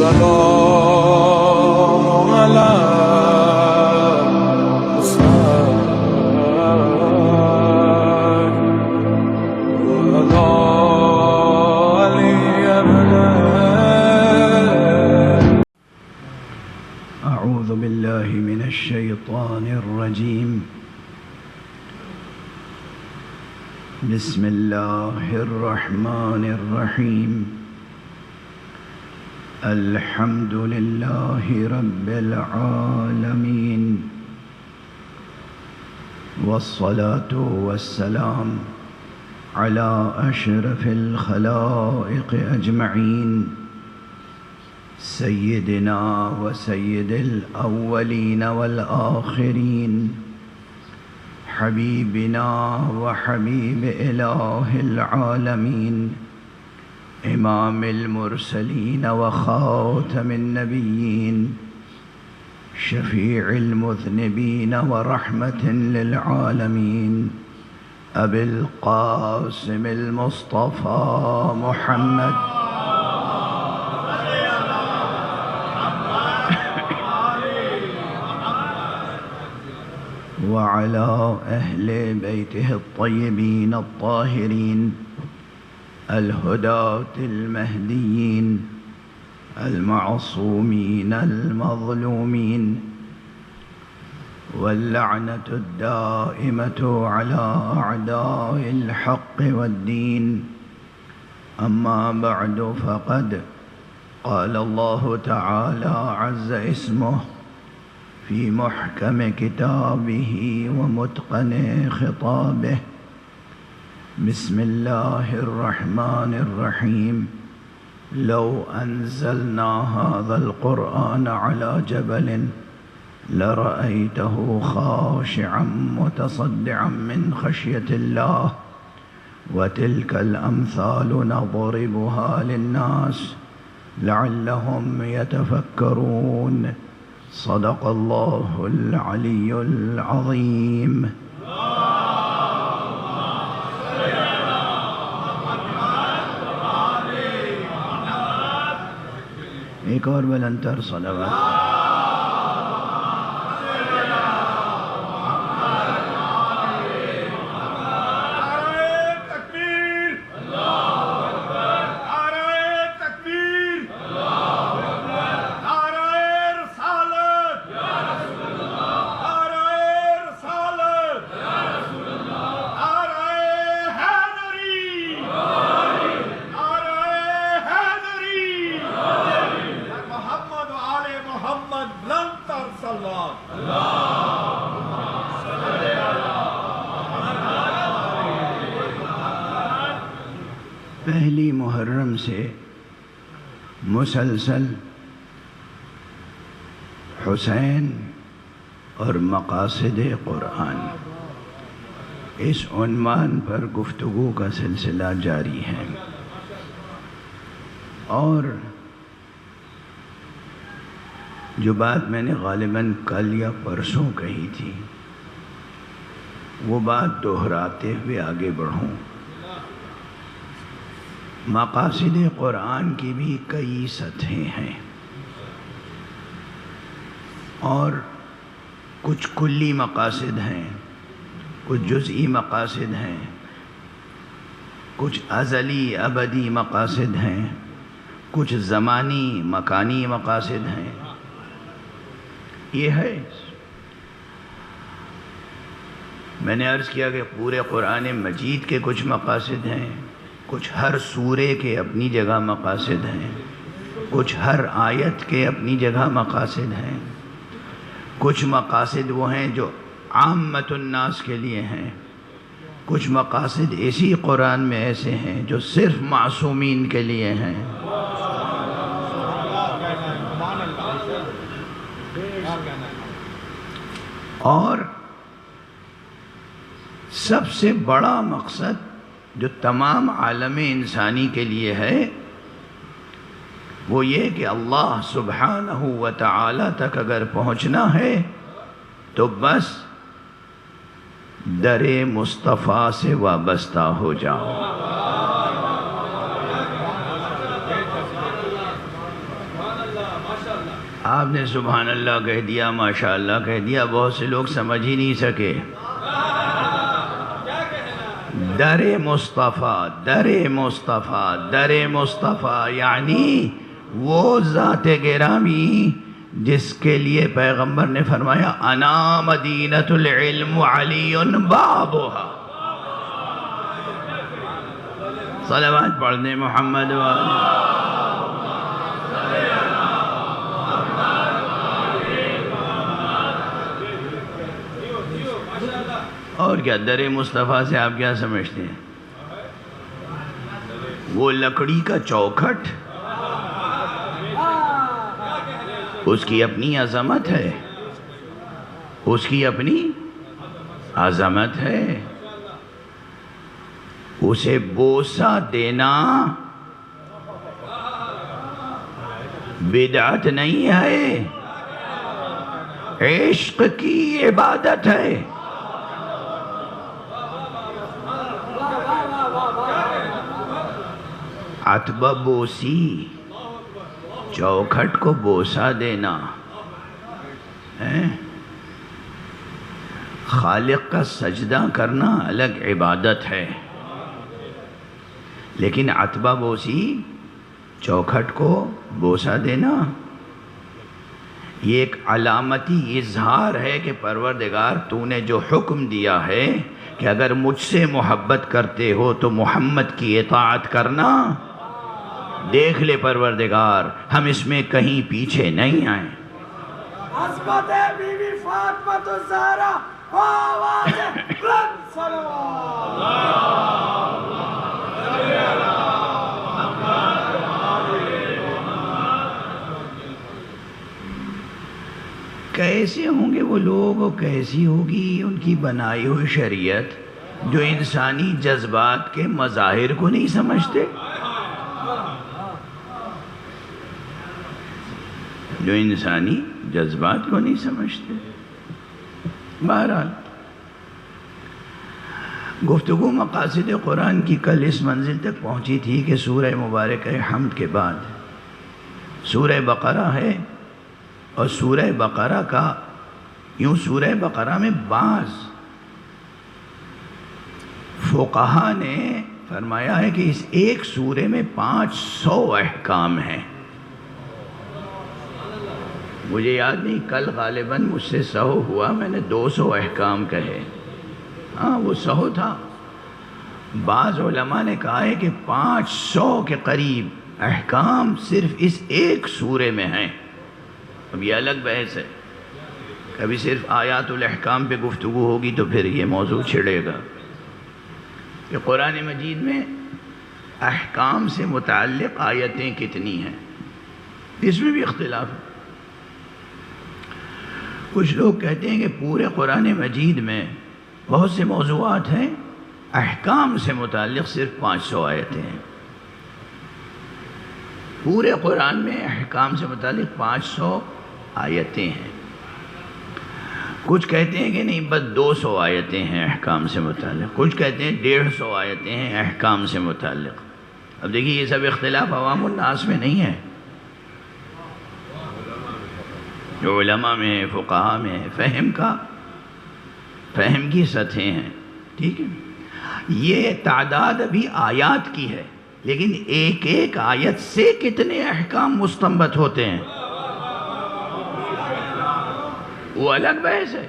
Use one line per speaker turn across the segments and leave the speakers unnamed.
السلام على
أعوذ بالله من الشيطان الرجيم. بسم الله الرحمن الرحيم. الحمد لله رب العالمين، والصلاة والسلام على أشرف الخلائق أجمعين، سيدنا وسيد الأولين والآخرين، حبيبنا وحبيب إله العالمين، إمام المرسلين وخاتم النبيين، شفيع المذنبين ورحمة للعالمين، أبي القاسم المصطفى محمد وعلى أهل بيته الطيبين الطاهرين الهداة المهديين المعصومين المظلومين، واللعنة الدائمة على أعداء الحق والدين. أما بعد، فقد قال الله تعالى عز اسمه في محكم كتابه ومتقن خطابه. بسم الله الرحمن الرحيم. لو أنزلنا هذا القرآن على جبل لرأيته خاشعا متصدعا من خشية الله، وتلك الأمثال نضربها للناس لعلهم يتفكرون. صدق الله العلي العظيم. ایک اور بلندتر صلوات. پہلی محرم سے مسلسل حسین اور مقاصد قرآن اس عنوان پر گفتگو کا سلسلہ جاری ہے، اور جو بات میں نے غالباً کل یا پرسوں کہی تھی وہ بات دہراتے ہوئے آگے بڑھوں. مقاصد قرآن کی بھی کئی سطحیں ہیں، اور کچھ کلی مقاصد ہیں، کچھ جزئی مقاصد ہیں، کچھ ازلی ابدی مقاصد ہیں، کچھ زمانی مکانی مقاصد ہیں. یہ ہے، میں نے عرض کیا کہ پورے قرآن مجید کے کچھ مقاصد ہیں، کچھ ہر سورے کے اپنی جگہ مقاصد ہیں، کچھ ہر آیت کے اپنی جگہ مقاصد ہیں، کچھ مقاصد وہ ہیں جو عامت الناس کے لیے ہیں، کچھ مقاصد اسی قرآن میں ایسے ہیں جو صرف معصومین کے لیے ہیں. اور سب سے بڑا مقصد جو تمام عالم انسانی کے لیے ہے وہ یہ کہ اللہ سبحانہ و تعالی تک اگر پہنچنا ہے تو بس در مصطفیٰ سے وابستہ ہو جاؤ. آپ نے سبحان اللہ کہہ دیا، ماشاء اللہ کہہ دیا، بہت سے لوگ سمجھ ہی نہیں سکے۔ در مصطفیٰ، در مصطفیٰ، در مصطفیٰ یعنی وہ ذات گرامی جس کے لیے پیغمبر نے فرمایا انا مدینۃ العلم علی بابھا۔ صلوات پڑھنے محمد اور کیا در مصطفیٰ سے آپ کیا سمجھتے ہیں؟ وہ لکڑی کا چوکھٹ، اس کی اپنی عظمت ہے، اس کی اپنی عظمت ہے، اسے بوسہ دینا بدعت نہیں ہے، عشق کی عبادت ہے۔ عتبہ بوسی، چوکھٹ کو بوسہ دینا ہے، خالق کا سجدہ کرنا الگ عبادت ہے، لیکن عتبہ بوسی، چوکھٹ کو بوسہ دینا یہ ایک علامتی اظہار ہے کہ پروردگار تو نے جو حکم دیا ہے کہ اگر مجھ سے محبت کرتے ہو تو محمد کی اطاعت کرنا، دیکھ لے پروردگار ہم اس میں کہیں پیچھے نہیں آئیں۔
عصمت بی بی فاطمہ الزہرا آواز بلند صلوات۔
کیسے ہوں گے وہ لوگ اور کیسی ہوگی ان کی بنائی ہوئی شریعت جو انسانی جذبات کے مظاہر کو نہیں سمجھتے، جو انسانی جذبات کو نہیں سمجھتے۔ بہرحال گفتگو مقاصد قرآن کی کل اس منزل تک پہنچی تھی کہ سورہ مبارکہ حمد کے بعد سورہ بقرہ ہے، اور سورہ بقرہ کا یوں سورہ بقرہ میں بعض فقہا نے فرمایا ہے کہ اس ایک سورے میں 500 احکام ہیں۔ مجھے یاد نہیں، کل غالباً مجھ سے سہو ہوا، میں نے 200 احکام کہے، ہاں وہ سہو تھا۔ بعض علماء نے کہا ہے کہ 500 کے قریب احکام صرف اس ایک سورے میں ہیں۔ اب یہ الگ بحث ہے، کبھی صرف آیات الاحکام پہ گفتگو ہوگی تو پھر یہ موضوع چھڑے گا کہ قرآن مجید میں احکام سے متعلق آیتیں کتنی ہیں، اس میں بھی اختلاف ہے۔ کچھ لوگ کہتے ہیں کہ پورے قرآن مجید میں بہت سے موضوعات ہیں، احکام سے متعلق صرف 500 آیتیں ہیں۔ پورے قرآن میں احکام سے متعلق 500 آیتیں ہیں۔ کچھ کہتے ہیں کہ نہیں بس 200 آیتیں ہیں احکام سے متعلق، کچھ کہتے ہیں 150 آیتیں ہیں احکام سے متعلق۔ اب دیکھیے یہ سب اختلاف عوام الناس میں نہیں ہے، جو علماء میں ہے، فقہا میں ہے، فہم کی سطحیں ہیں، ٹھیک ہے۔ یہ تعداد ابھی آیات کی ہے، لیکن ایک ایک آیت سے کتنے احکام مستنبط ہوتے ہیں وہ الگ بحث ہے۔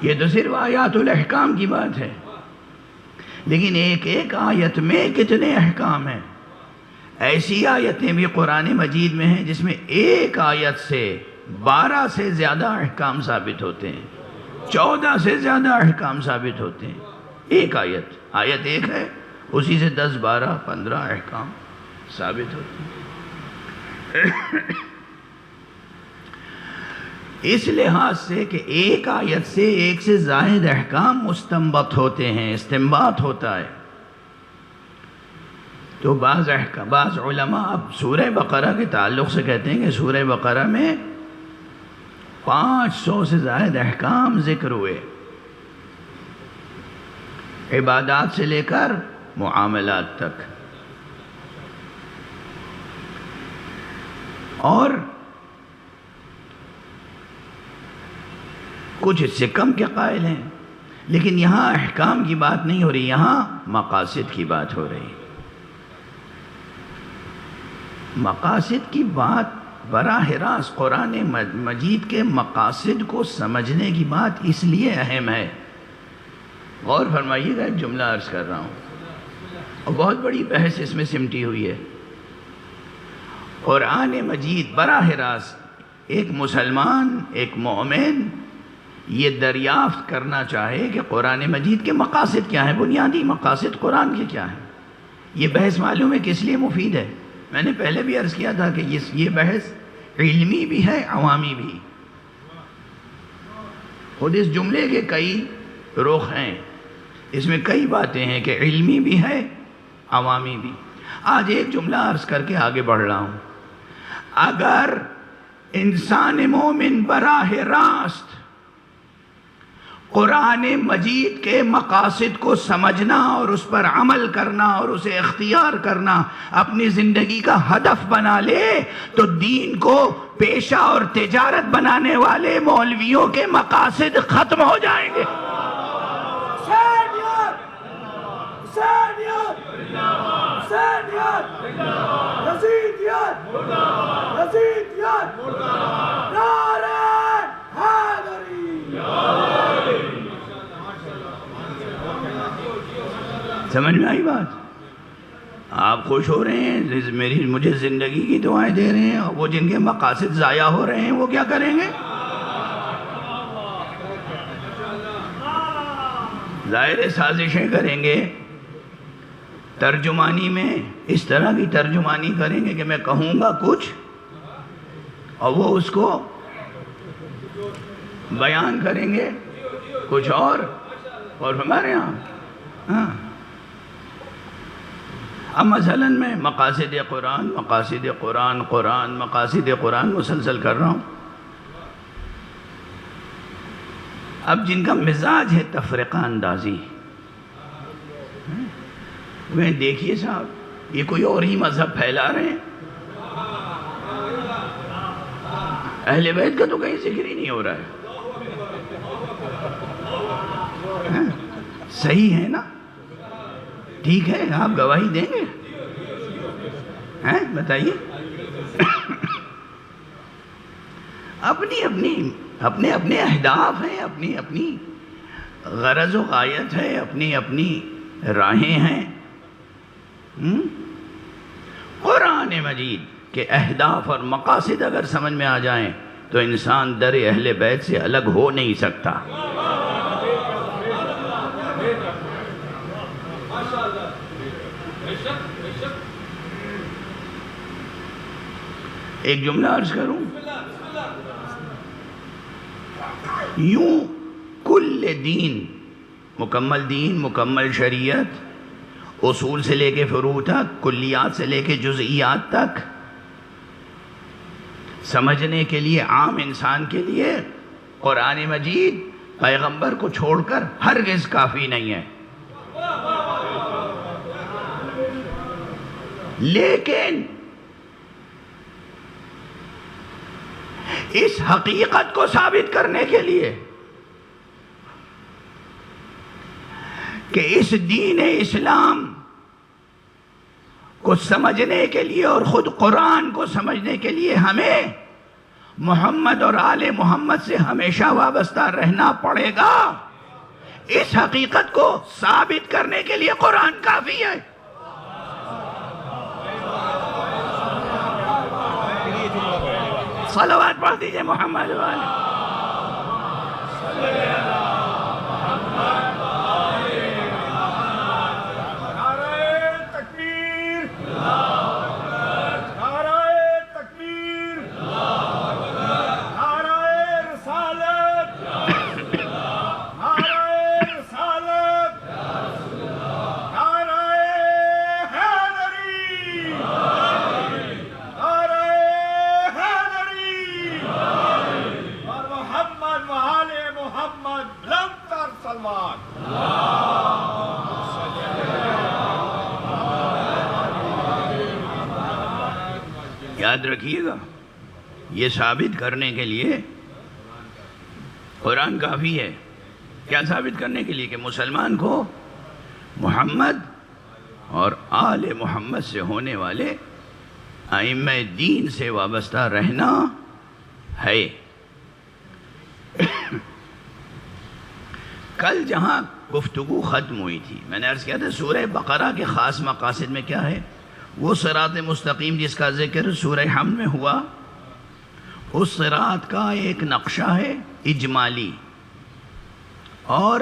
یہ تو صرف آیات الاحکام کی بات ہے، لیکن ایک ایک آیت میں کتنے احکام ہیں۔ ایسی آیتیں بھی قرآن مجید میں ہیں جس میں ایک آیت سے 12 سے زیادہ احکام ثابت ہوتے ہیں، 14 سے زیادہ احکام ثابت ہوتے ہیں۔ ایک آیت ایک ہے، اسی سے 10 12 15 احکام ثابت ہوتے ہیں۔ اس لحاظ سے کہ ایک آیت سے ایک سے زائد احکام مستنبط ہوتے ہیں، استنباط ہوتا ہے، تو بعض علماء اب سورہ بقرہ کے تعلق سے کہتے ہیں کہ سورہ بقرہ میں 500 سے زائد احکام ذکر ہوئے، عبادات سے لے کر معاملات تک، اور کچھ اس سے کم کے قائل ہیں، لیکن یہاں احکام کی بات نہیں ہو رہی، یہاں مقاصد کی بات ہو رہی۔ مقاصد کی بات براہ راست قرآن مجید کے مقاصد کو سمجھنے کی بات اس لیے اہم ہے۔ غور فرمائیے گا، ایک جملہ عرض کر رہا ہوں اور بہت بڑی بحث اس میں سمٹی ہوئی ہے۔ قرآن مجید براہ راست ایک مسلمان، ایک مومن یہ دریافت کرنا چاہے کہ قرآن مجید کے مقاصد کیا ہیں، بنیادی مقاصد قرآن کے کیا ہیں۔ یہ بحث معلوم ہے کس لیے مفید ہے؟ میں نے پہلے بھی عرض کیا تھا کہ یہ بحث علمی بھی ہے، عوامی بھی۔ خود اس جملے کے کئی رخ ہیں، اس میں کئی باتیں ہیں کہ علمی بھی ہے، عوامی بھی۔ آج ایک جملہ عرض کر کے آگے بڑھ رہا ہوں۔ اگر انسان مومن براہ راست قرآن مجید کے مقاصد کو سمجھنا اور اس پر عمل کرنا اور اسے اختیار کرنا اپنی زندگی کا ہدف بنا لے تو دین کو پیشہ اور تجارت بنانے والے مولویوں کے مقاصد ختم ہو جائیں گے۔ سمجھ میں آئی بات؟ آپ خوش ہو رہے ہیں، مجھے زندگی کی دعائیں دے رہے ہیں، اور وہ جن کے مقاصد ضائع ہو رہے ہیں وہ کیا کریں گے؟ ظاہر سازشیں کریں گے، ترجمانی میں اس طرح کی ترجمانی کریں گے کہ میں کہوں گا کچھ اور وہ اس کو بیان کریں گے کچھ اور ہمارے ہاں اب مثلا میں مقاصد قرآن مسلسل کر رہا ہوں۔ اب جن کا مزاج ہے تفرقہ اندازی، وہ دیکھیے صاحب یہ کوئی اور ہی مذہب پھیلا رہے ہیں، اہل بیت کا تو کہیں ذکر ہی نہیں ہو رہا ہے۔ صحیح ہے نا؟ ٹھیک ہے، آپ گواہی دیں گے؟ بتائیے۔ اپنے اپنے اہداف ہیں، اپنی غرض و غایت ہے، اپنی راہیں ہیں۔ قرآن مجید کے اہداف اور مقاصد اگر سمجھ میں آ جائیں تو انسان در اہل بیت سے الگ ہو نہیں سکتا۔ ایک جملہ عرض کروں، یوں کل دین، مکمل شریعت، اصول سے لے کے فروع تک، کلیات سے لے کے جزئیات تک سمجھنے کے لیے عام انسان کے لیے قرآن مجید پیغمبر کو چھوڑ کر ہرگز کافی نہیں ہے۔ لیکن اس حقیقت کو ثابت کرنے کے لیے کہ اس دین اسلام کو سمجھنے کے لیے اور خود قرآن کو سمجھنے کے لیے ہمیں محمد اور آل محمد سے ہمیشہ وابستہ رہنا پڑے گا، اس حقیقت کو ثابت کرنے کے لیے قرآن کافی ہے۔ صلوات پڑھ دیجئے محمد والے۔ یاد رکھیے گا، یہ ثابت کرنے کے لیے قرآن کافی ہے کیا ثابت کرنے کے لیے کہ مسلمان کو محمد اور آل محمد سے ہونے والے ائمہ دین سے وابستہ رہنا ہے۔ کل جہاں گفتگو ختم ہوئی تھی میں نے عرض کیا تھا سورہ بقرہ کے خاص مقاصد میں کیا ہے؟ وہ صراط مستقیم جس کا ذکر سورہ حمد میں ہوا، اس صراط کا ایک نقشہ ہے اجمالی، اور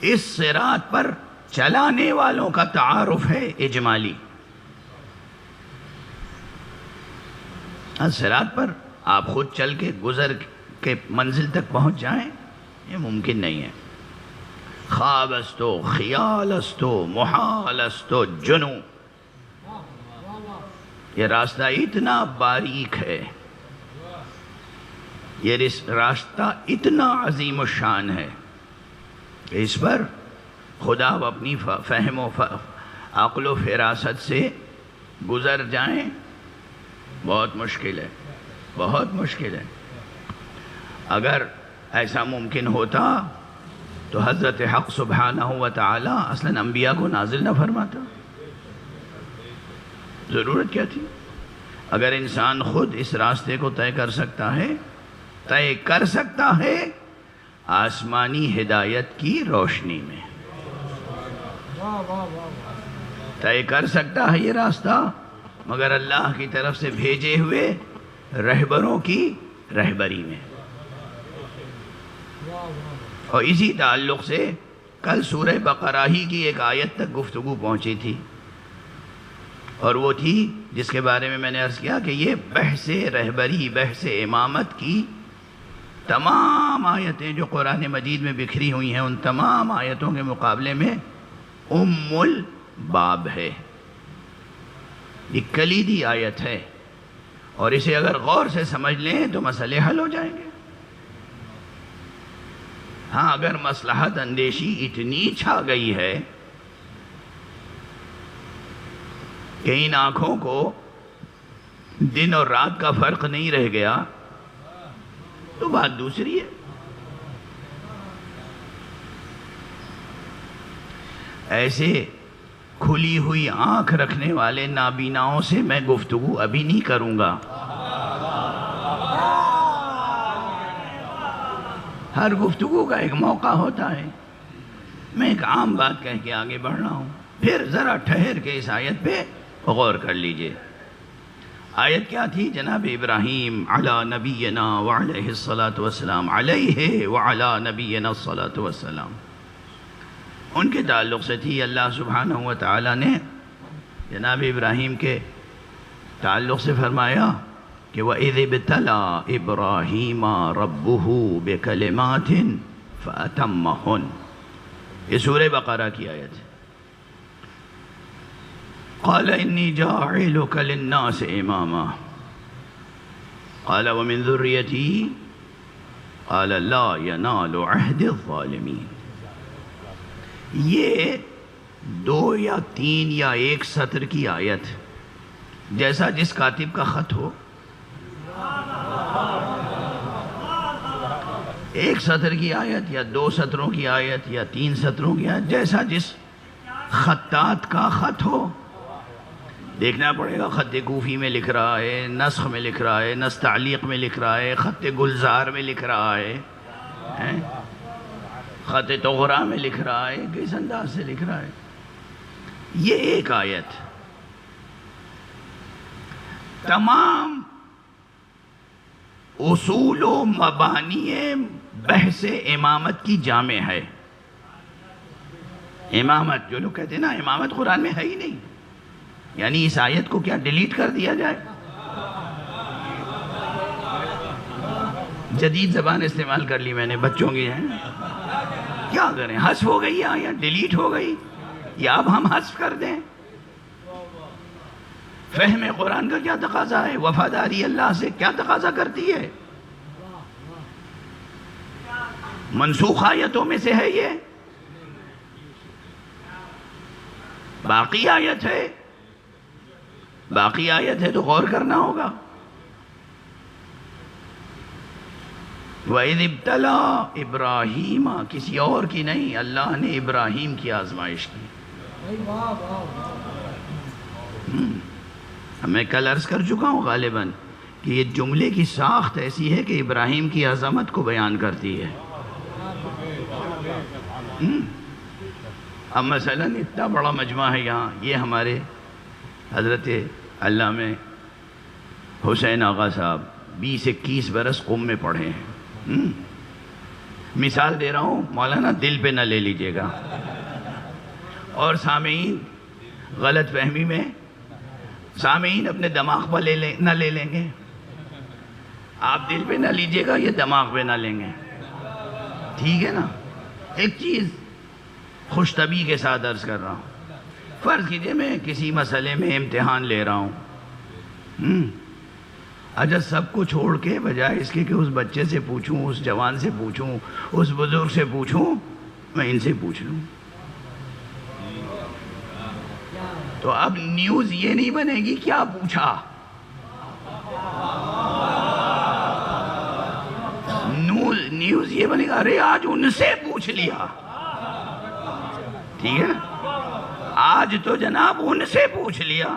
اس صراط پر چلانے والوں کا تعارف ہے اجمالی۔ صراط پر آپ خود چل کے گزر کے منزل تک پہنچ جائیں یہ ممکن نہیں ہے۔ خواب استو، خیال استو، محال استو، جنو، یہ راستہ اتنا باریک ہے، یہ راستہ اتنا عظیم الشان ہے کہ اس پر خدا اپنی فہم و عقل و فراست سے گزر جائیں بہت مشکل ہے، بہت مشکل ہے۔ اگر ایسا ممکن ہوتا تو حضرت حق سبحانہ و تعالی اصلاً انبیاء کو نازل نہ فرماتا، ضرورت کیا تھی؟ اگر انسان خود اس راستے کو طے کر سکتا ہے آسمانی ہدایت کی روشنی میں طے کر سکتا ہے یہ راستہ، مگر اللہ کی طرف سے بھیجے ہوئے رہبروں کی رہبری میں۔ اور اسی تعلق سے کل سورہ بقرہ ہی کی ایک آیت تک گفتگو پہنچی تھی، اور وہ تھی جس کے بارے میں نے عرض کیا کہ یہ بحث رہبری، بحث امامت کی تمام آیتیں جو قرآن مجید میں بکھری ہوئی ہیں ان تمام آیتوں کے مقابلے میں ام الباب ہے، یہ کلیدی آیت ہے، اور اسے اگر غور سے سمجھ لیں تو مسئلے حل ہو جائیں گے۔ ہاں اگر مصلحت اندیشی اتنی چھا گئی ہے کہ ان آنکھوں کو دن اور رات کا فرق نہیں رہ گیا تو بات دوسری ہے۔ ایسے کھلی ہوئی آنکھ رکھنے والے نابیناؤں سے میں گفتگو ابھی نہیں کروں گا۔ ہر گفتگو کا ایک موقع ہوتا ہے، میں ایک عام بات کہہ کے آگے بڑھ رہا ہوں، پھر ذرا ٹھہر کے اس آیت پہ غور کر لیجئے۔ آیت کیا تھی؟ جناب ابراہیم علی نبینا وعلیہ الصلاۃ والسلام، علیہ وعلی نبینا الصلاۃ والسلام، ان کے تعلق سے تھی۔ اللہ سبحانہ و تعالی نے جناب ابراہیم کے تعلق سے فرمایا کہ وَإِذِ ابْتَلَىٰ إِبْرَاهِيمَ رَبُّهُ بِكَلِمَاتٍ فَأَتَمَّهُنَّ، یہ سورہ بقرہ کی آیت ہے۔ قَالَ إِنِّي جَاعِلُكَ لِلنَّاسِ إِمَامًا قَالَ وَمِن ذُرِّيَّتِي قَالَ لَا يَنَالُ عَهْدِ الظَّالِمِينَ، یہ 2 یا 3 یا 1 سطر کی آیت، جیسا جس کاتب کا خط ہو، 1 سطر کی آیت یا 2 سطروں کی آیت یا 3 سطروں کی آیت، جیسا جس خطات کا خط ہو۔ دیکھنا پڑے گا خط کوفی میں لکھ رہا ہے، نسخ میں لکھ رہا ہے، نسخ تعلیق میں لکھ رہا ہے، خط گلزار میں لکھ رہا ہے، خط طغرا میں لکھ رہا ہے، کس انداز سے لکھ رہا ہے۔ یہ ایک آیت تمام اصول و مبانی بحث امامت کی جامع ہے۔ امامت جو لوگ کہتے ہیں نا امامت قرآن میں ہے ہی نہیں، یعنی اس آیت کو کیا ڈیلیٹ کر دیا جائے؟ جدید زبان استعمال کر لی میں نے، بچوں کی ہے، کیا کریں، حذف ہو گئی آیت، ڈیلیٹ ہو گئی، یا اب ہم حذف کر دیں؟ فہم قرآن کا کیا تقاضا ہے؟ وفاداری اللہ سے کیا تقاضا کرتی ہے؟ منسوخ آیتوں میں سے ہے یہ، باقی آیت ہے، باقی آیت ہے تو غور کرنا ہوگا۔ وَإِذِ ابْتَلَىٰ ابراہیم، کسی اور کی نہیں، اللہ نے ابراہیم کی آزمائش کی. میں کل عرض کر چکا ہوں غالباً کہ یہ جملے کی ساخت ایسی ہے کہ ابراہیم کی عظمت کو بیان کرتی ہے. اب مثلاً اتنا بڑا مجمع ہے یہاں، یہ ہمارے حضرت علامہ حسین آغا صاحب 20-21 برس قم میں پڑھے ہیں. مثال دے رہا ہوں، مولانا دل پہ نہ لے لیجئے گا، اور سامعین غلط فہمی میں، سامعین اپنے دماغ پر نہ لے لیں گے. آپ دل پہ نہ لیجئے گا، یہ دماغ پہ نہ لیں گے، ٹھیک ہے نا؟ ایک چیز خوش طبعی کے ساتھ عرض کر رہا ہوں. فرض کیجئے میں کسی مسئلے میں امتحان لے رہا ہوں، اجا سب کو چھوڑ کے بجائے اس کے کہ اس بچے سے پوچھوں، اس جوان سے پوچھوں، اس بزرگ سے پوچھوں، میں ان سے پوچھ لوں. تو اب نیوز یہ نہیں بنے گی کیا پوچھا، نیوز یہ بنے گا ارے آج ان سے پوچھ لیا. ٹھیک ہے نا؟ آج تو جناب ان سے پوچھ لیا.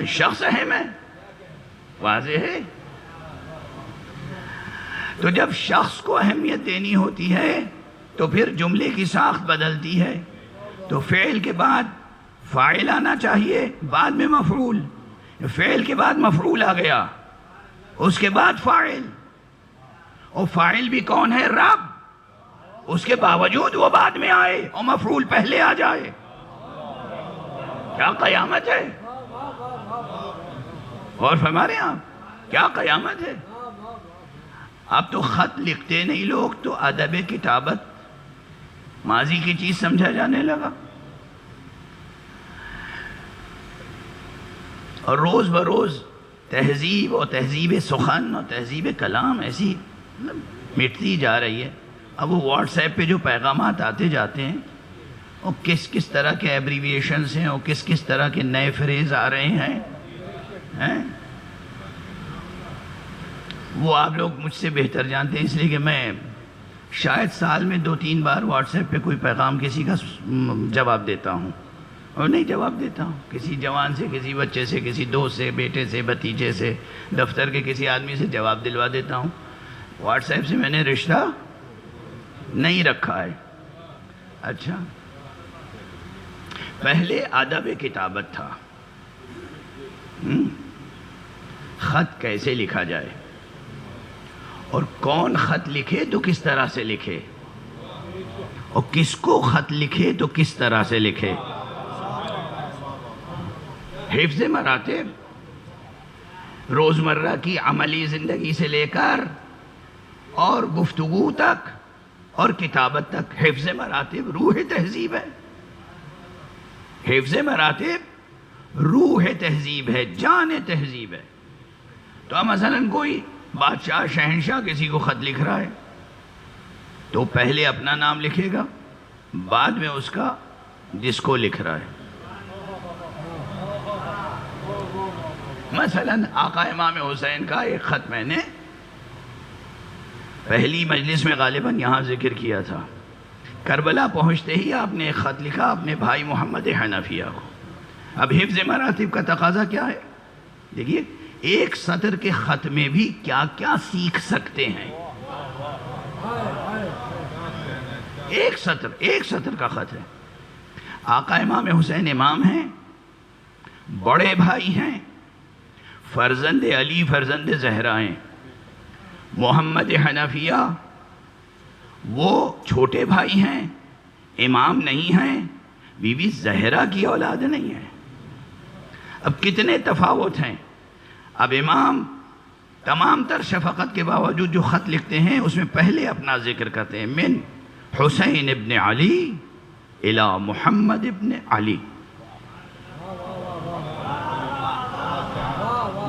شخص اہم ہے، واضح ہے. تو جب شخص کو اہمیت دینی ہوتی ہے تو پھر جملے کی ساخت بدلتی ہے. تو فعل کے بعد فاعل آنا چاہیے، بعد میں مفعول. فعل کے بعد مفعول آ گیا، اس کے بعد فاعل، اور فاعل بھی کون ہے؟ رب. اس کے باوجود وہ بعد میں آئے اور مفعول پہلے آ جائے. کیا قیامت ہے؟ اور فرما رہے ہیں آپ، کیا قیامت ہے؟ اب تو خط لکھتے نہیں لوگ، تو ادب کتابت ماضی کی چیز سمجھا جانے لگا. اور روز بروز تہذیب اور تہذیب سخن اور تہذیب کلام ایسی مٹتی جا رہی ہے. اب وہ واٹس ایپ پہ جو پیغامات آتے جاتے ہیں، اور کس کس طرح کے ایبریویشنز ہیں، اور کس کس طرح کے نئے فریز آ رہے ہیں، وہ آپ لوگ مجھ سے بہتر جانتے ہیں. اس لیے کہ میں شاید سال میں 2-3 بار واٹس ایپ پہ کوئی پیغام کسی کا جواب دیتا ہوں، اور نہیں جواب دیتا ہوں. کسی جوان سے، کسی بچے سے، کسی دوست سے، بیٹے سے، بھتیجے سے، دفتر کے کسی آدمی سے جواب دلوا دیتا ہوں. واٹس ایپ سے میں نے رشتہ نہیں رکھا ہے. اچھا، پہلے ادب کتابت تھا. خط کیسے لکھا جائے، اور کون خط لکھے تو کس طرح سے لکھے، اور کس کو خط لکھے تو کس طرح سے لکھے. حفظ مراتب روزمرہ کی عملی زندگی سے لے کر اور گفتگو تک اور کتابت تک، حفظ مراتب روح تہذیب ہے. حفظ مراتب روح تہذیب ہے، جان تہذیب ہے. تو اب مثلاً کوئی بادشاہ، شہنشاہ کسی کو خط لکھ رہا ہے تو پہلے اپنا نام لکھے گا، بعد میں اس کا جس کو لکھ رہا ہے. مثلاً آقا امام حسین کا ایک خط میں نے پہلی مجلس میں غالباً یہاں ذکر کیا تھا. کربلا پہنچتے ہی آپ نے ایک خط لکھا اپنے بھائی محمد حنفیہ کو. اب حفظ مراتب کا تقاضا کیا ہے؟ دیکھیے، ایک سطر کے خط میں بھی کیا کیا سیکھ سکتے ہیں. ایک سطر کا خط ہے. آقا امام حسین امام ہیں، بڑے بھائی ہیں، فرزند علی فرزند زہرا ہیں. محمد حنفیہ وہ چھوٹے بھائی ہیں، امام نہیں ہیں، بی بی زہرا کی اولاد نہیں ہے. اب کتنے تفاوت ہیں. اب امام تمام تر شفقت کے باوجود جو خط لکھتے ہیں اس میں پہلے اپنا ذکر کرتے ہیں، من حسین ابن علی الی محمد ابن علی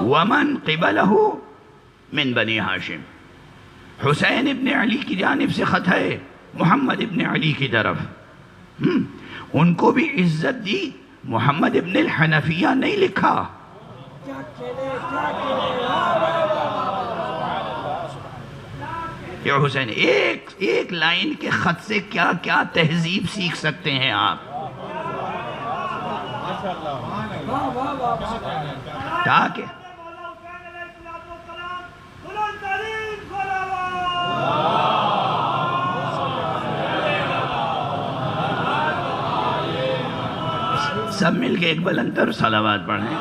ومن قبلہ من بنی ہاشم. حسین ابن علی کی جانب سے خط ہے محمد ابن علی کی طرف. ان کو بھی عزت دی، محمد ابن الحنفیہ نہیں لکھا. یا حسین، ایک لائن کے خط سے کیا کیا تہذیب سیکھ سکتے ہیں آپ. تاکہ سب مل کے ایک بلندر صلوات پڑھیں.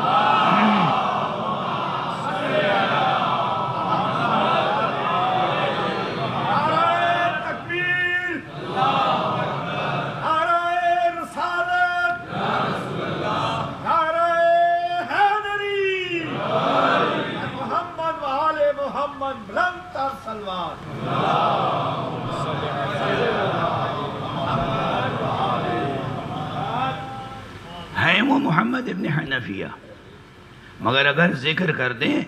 ہیں وہ محمد ابن حنفیہ، مگر اگر ذکر کر دیں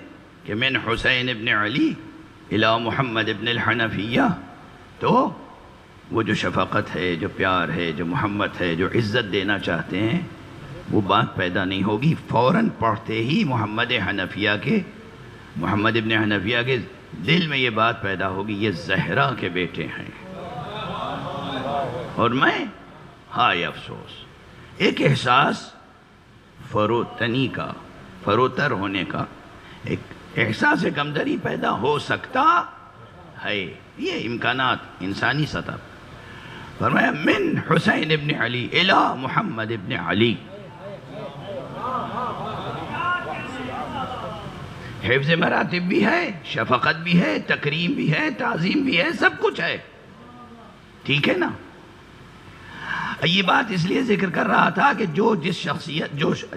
کہ من حسین ابن علی الى محمد ابن الحنفیہ، تو وہ جو شفقت ہے، جو پیار ہے، جو محمد ہے، جو عزت دینا چاہتے ہیں، وہ بات پیدا نہیں ہوگی. فوراً پڑھتے ہی محمد ابن حنفیہ کے دل میں یہ بات پیدا ہوگی، یہ زہرا کے بیٹے ہیں. اور میں ہائے افسوس، ایک احساس فروتنی کا، فروتر ہونے کا، ایک احساس کمتری پیدا ہو سکتا ہے. یہ امکانات انسانی سطح. فرمایا من حسین ابن علی الى محمد ابن علی. حفظ مراتب بھی ہے، شفقت بھی ہے، تکریم بھی ہے، تعظیم بھی ہے، سب کچھ ہے. ٹھیک ہے نا؟ یہ بات اس لیے ذکر کر رہا تھا کہ جس شخصیت،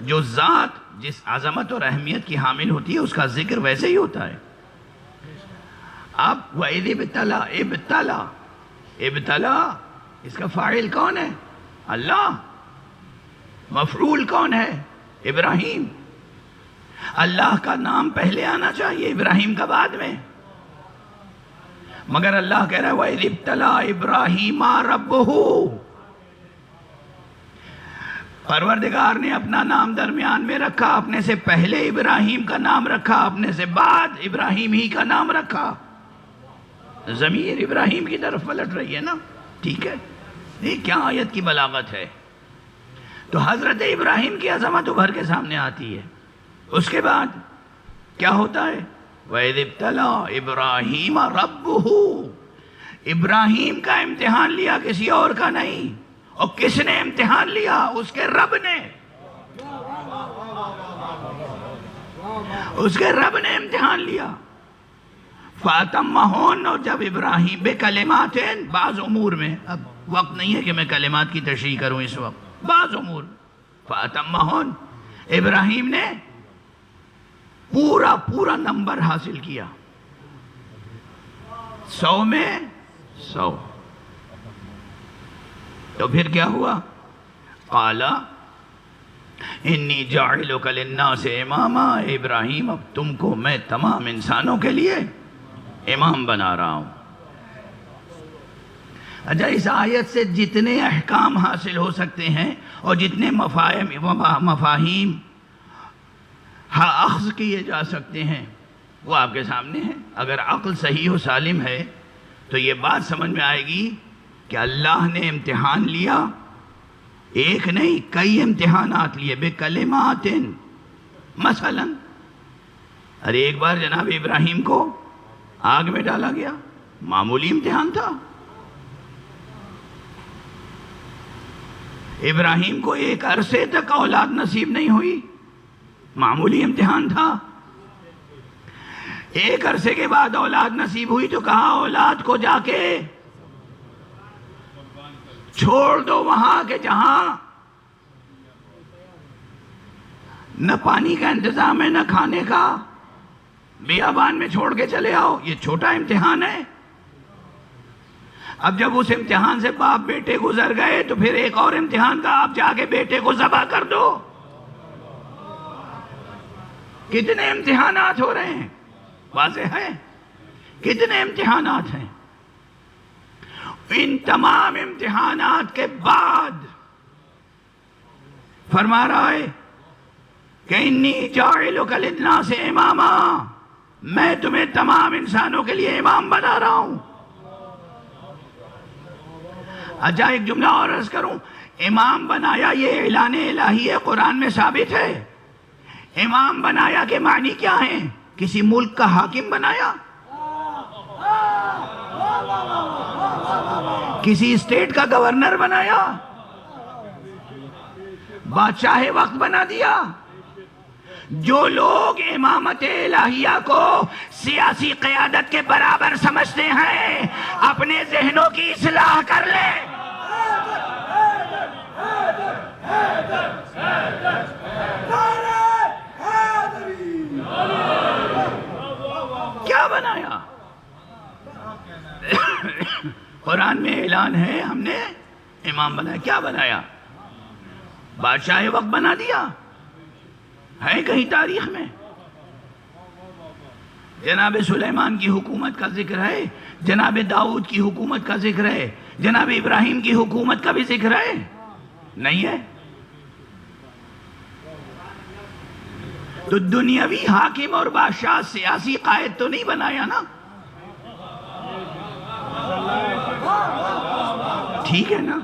جو ذات جس عظمت اور اہمیت کی حامل ہوتی ہے، اس کا ذکر ویسے ہی ہوتا ہے. اب وَإِذِ ابتلا اس کا فاعل کون ہے؟ اللہ. مفعول کون ہے؟ ابراہیم. اللہ کا نام پہلے آنا چاہیے، ابراہیم کا بعد میں. مگر اللہ کہہ رہا ہے وَإِذِ ابْتَلَىٰ إِبْرَاهِيمَ رَبُّهُ. پروردگار نے اپنا نام درمیان میں رکھا، اپنے سے پہلے ابراہیم کا نام رکھا، اپنے سے بعد ابراہیم ہی کا نام رکھا. ضمیر ابراہیم کی طرف پلٹ رہی ہے نا. ٹھیک ہے، یہ کیا آیت کی بلاغت ہے. تو حضرت ابراہیم کی عظمت ابھر کے سامنے آتی ہے. اس کے بعد کیا ہوتا ہے؟ وَإِذِ ابْتَلَىٰ إِبْرَاهِيمَ رَبُّهُ. ابراہیم کا امتحان لیا، کسی اور کا نہیں. اور کس نے امتحان لیا؟ اس کے رب نے. اس کے رب نے امتحان لیا. فَأَتَمَّهُنَّ. اور جب ابراہیم بِكَلِمَاتٍ، بعض امور میں، اب وقت نہیں ہے کہ میں کلمات کی تشریح کروں اس وقت، بعض امور. فَأَتَمَّهُنَّ. ابراہیم نے پورا نمبر حاصل کیا، 100 میں 100. تو پھر کیا ہوا؟ قَالَ إِنِّي جَاعِلُكَ لِلنَّاسِ إِمَامًا. ابراہیم، اب تم کو میں تمام انسانوں کے لیے امام بنا رہا ہوں. اچھا، اس آیت سے جتنے احکام حاصل ہو سکتے ہیں اور جتنے مفاہیم اخذ کیے جا سکتے ہیں، وہ آپ کے سامنے ہیں. اگر عقل صحیح و سالم ہے تو یہ بات سمجھ میں آئے گی کہ اللہ نے امتحان لیا، ایک نہیں کئی امتحانات لیے. بِكَلِمَاتٍ. مثلا ارے ایک بار جناب ابراہیم کو آگ میں ڈالا گیا، معمولی امتحان تھا. ابراہیم کو ایک عرصے تک اولاد نصیب نہیں ہوئی، معمولی امتحان تھا. ایک عرصے کے بعد اولاد نصیب ہوئی تو کہا اولاد کو جا کے چھوڑ دو وہاں کہ جہاں نہ پانی کا انتظام ہے نہ کھانے کا، بیابان میں چھوڑ کے چلے آؤ. یہ چھوٹا امتحان ہے. اب جب اس امتحان سے باپ بیٹے گزر گئے تو پھر ایک اور امتحان کا، آپ جا کے بیٹے کو ذبح کر دو. کتنے امتحانات ہو رہے ہیں، واضح ہے کتنے امتحانات ہیں. ان تمام امتحانات کے بعد فرما رہا ہے کہ انی جاعلک للناس اماما، میں تمہیں تمام انسانوں کے لیے امام بنا رہا ہوں. اچھا ایک جملہ اور عرض کروں، امام بنایا یہ اعلان الہی ہے، قرآن میں ثابت ہے۔ امام بنایا کے معنی کیا ہیں؟ کسی ملک کا حاکم بنایا، کسی اسٹیٹ کا گورنر بنایا، بادشاہ وقت بنا دیا۔ جو لوگ امامت الہیہ کو سیاسی قیادت کے برابر سمجھتے ہیں اپنے ذہنوں کی اصلاح کر لیں۔ کیا بنایا؟ قرآن میں اعلان ہے ہم نے امام بنایا، کیا بنایا؟ بادشاہ وقت بنا دیا ہے کہیں تاریخ میں؟ جناب سلیمان کی حکومت کا ذکر ہے، جناب داؤد کی حکومت کا ذکر ہے، جناب ابراہیم کی حکومت کا بھی ذکر ہے؟ نہیں ہے۔ تو دنیاوی حاکم اور بادشاہ سیاسی قائد تو نہیں بنایا نا؟ ٹھیک ہے نا؟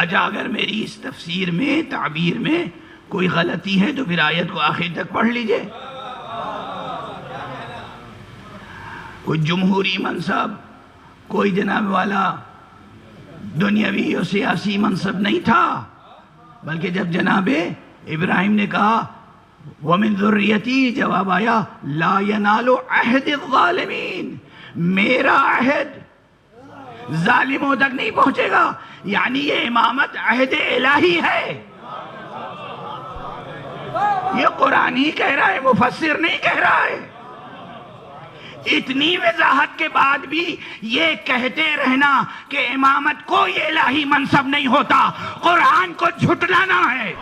اچھا اگر میری اس تفسیر میں تعبیر میں کوئی غلطی ہے تو پھر آیت کو آخر تک پڑھ لیجئے۔ کوئی جمہوری منصب، کوئی جناب والا دنیاوی اور سیاسی منصب نہیں تھا، بلکہ جب جناب ابراہیم نے کہا وَمِن ذُرِّيَّتِي، جواب آیا لا يَنَالُ عَهْدِ الظَّالِمِينَ، میرا عہد ظالموں تک نہیں پہنچے گا، یعنی یہ امامت عہد الہی ہے۔ یہ قرآن ہی کہہ رہا ہے، مفسر نہیں کہہ رہا ہے۔ اتنی وضاحت کے بعد بھی یہ کہتے رہنا کہ امامت کوئی الہی منصب نہیں ہوتا، قرآن کو جھٹلانا ہے۔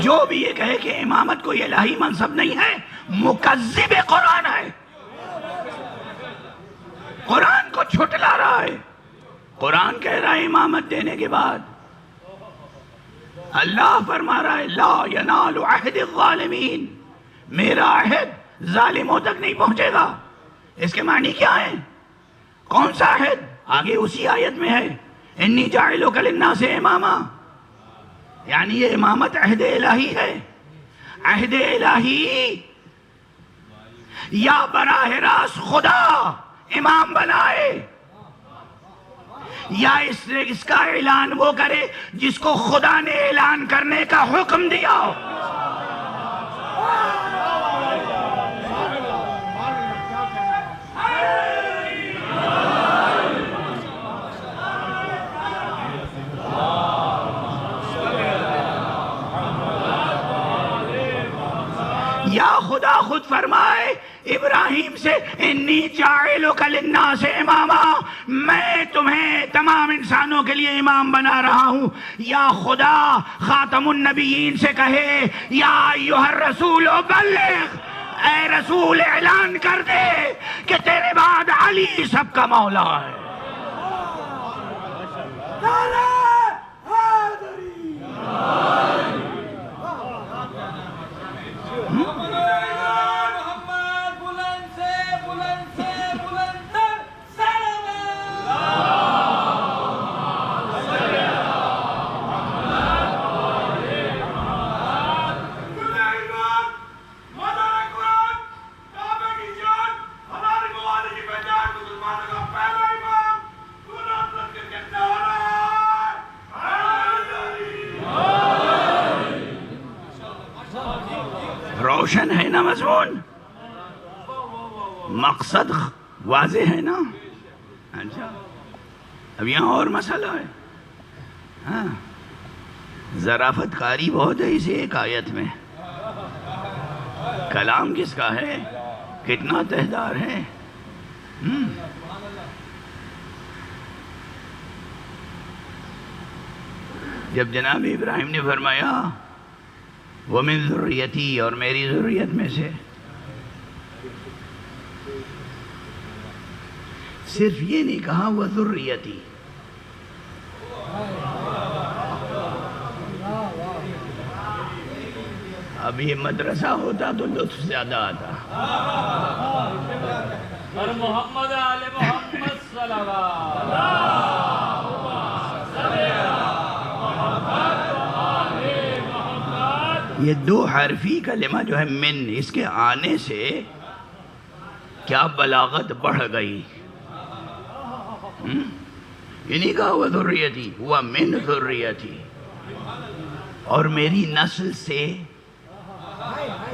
جو بھی یہ کہے کہ امامت کوئی الہی منصب نہیں ہے، مکذب قرآن ہے، قرآن کو چھٹلا رہا ہے۔ قرآن کہہ رہا ہے امامت دینے کے بعد، اللہ فرما رہا ہے لا ینال عہد الظالمین، میرا عہد ظالموں تک نہیں پہنچے گا۔ اس کے معنی کیا ہے؟ کون سا عہد؟ آگے اسی آیت میں ہے انی جاعلک للناس اماما، یعنی یہ امامت عہد الہی ہے۔ عہد الہی یا براہ راست خدا امام بنائے، یا اس کا اعلان وہ کرے جس کو خدا نے اعلان کرنے کا حکم دیا ہو۔ یا خدا خود فرمائے ابراہیم سے انی جاعلک للناس اماما، میں تمہیں تمام انسانوں کے لیے امام بنا رہا ہوں، یا خدا خاتم النبیین سے کہے یا ایھا الرسول بلغ، اے رسول اعلان کر دے کہ تیرے بعد علی سب کا مولا ہے۔ روشن ہے نا مضمون؟ مقصد واضح ہے نا؟ اچھا اب یہاں اور مسئلہ ہے، ہاں ظرافت کاری بہت ہے اسے ایک آیت میں۔ کلام کس کا ہے؟ کتنا تہدار ہے. جب جناب ابراہیم نے فرمایا وَمِن ذُرِّيَّتِي، اور میری ذریت میں سے، صرف یہ نہیں کہا وَذُرِّيَّتِي. اب یہ مدرسہ ہوتا تو لطف زیادہ آتا.
اور محمد آل محمد صلوات.
یہ دو حرفی کلمہ جو ہے من، اس کے آنے سے کیا بلاغت بڑھ گئی. یہ نہیں کہا وہ ذریتی، ہوا من ذریتی. اور میری نسل سے،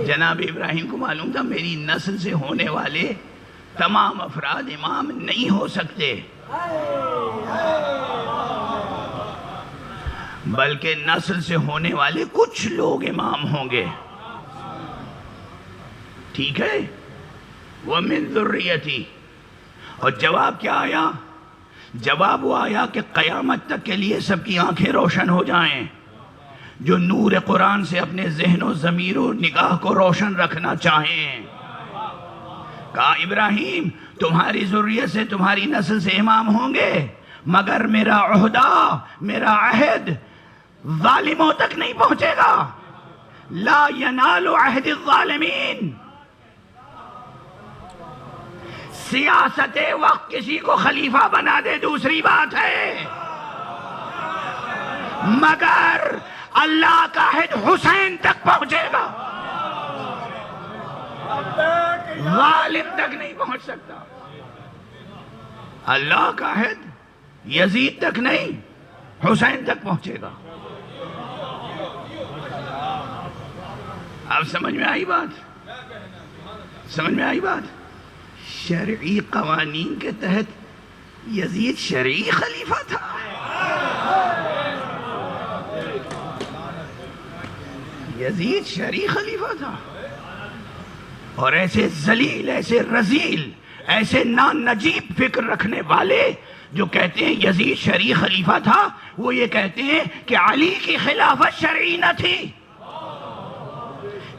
جناب ابراہیم کو معلوم تھا میری نسل سے ہونے والے تمام افراد امام نہیں ہو سکتے، بلکہ نسل سے ہونے والے کچھ لوگ امام ہوں گے. ٹھیک ہے، وَمِن ذُرِّيَّتِي. اور جواب کیا آیا؟ جواب وہ آیا کہ قیامت تک کے لیے سب کی آنکھیں روشن ہو جائیں جو نور قرآن سے اپنے ذہن و ضمیر و نگاہ کو روشن رکھنا چاہیں. کہا ابراہیم تمہاری ذریت سے، تمہاری نسل سے امام ہوں گے، مگر میرا عہدہ، میرا عہد ظالموں تک نہیں پہنچے گا. لا ینال عہد الظالمین. سیاست وقت کسی کو خلیفہ بنا دے دوسری بات ہے، مگر اللہ کا عہد حسین تک پہنچے گا، ظالم تک نہیں پہنچ سکتا. اللہ کا عہد یزید تک نہیں، حسین تک پہنچے گا. اب سمجھ میں آئی بات؟ سمجھ میں آئی بات؟ شرعی قوانین کے تحت یزید شرعی خلیفہ تھا. یزید شرعی خلیفہ تھا. اور ایسے ذلیل، ایسے رذیل، ایسے نانجیب فکر رکھنے والے جو کہتے ہیں یزید شرعی خلیفہ تھا، وہ یہ کہتے ہیں کہ علی کی خلافت شرعی نہ تھی.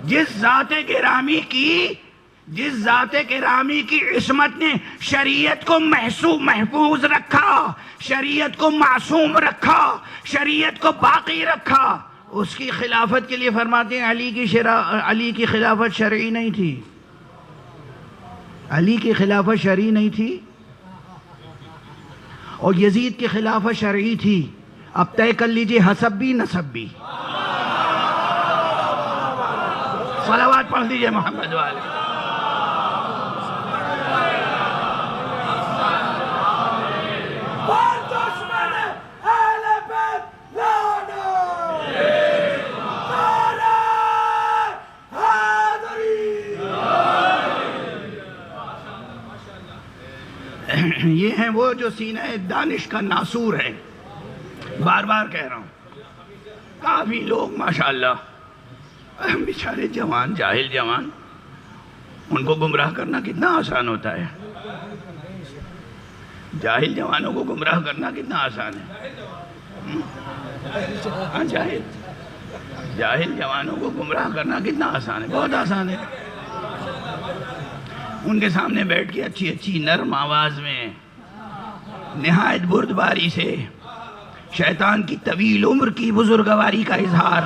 جس ذات گرامی کی عصمت نے شریعت کو محفوظ رکھا، شریعت کو معصوم رکھا، شریعت کو باقی رکھا، اس کی خلافت کے لیے فرماتے ہیں علی کی خلافت شرعی نہیں تھی. علی کی خلافت شرعی نہیں تھی اور یزید کی خلافت شرعی تھی. اب طے کر لیجئے حسب بھی نسب بھی. صلوات پڑھ دیجئے محمد والے. یہ ہیں وہ جو سینہ دانش کا ناسور ہے. بار بار کہہ رہا ہوں، کافی لوگ ماشاءاللہ بیچارے جوان، جاہل جوان، ان کو گمراہ کرنا کتنا آسان ہوتا ہے. جاہل جوانوں کو گمراہ کرنا کتنا آسان ہے. ہاں، جاہل جوانوں کو گمراہ کرنا کتنا آسان ہے، بہت آسان ہے. ان کے سامنے بیٹھ کے اچھی اچھی نرم آواز میں نہایت بردباری سے شیطان کی طویل عمر کی بزرگواری کا اظہار.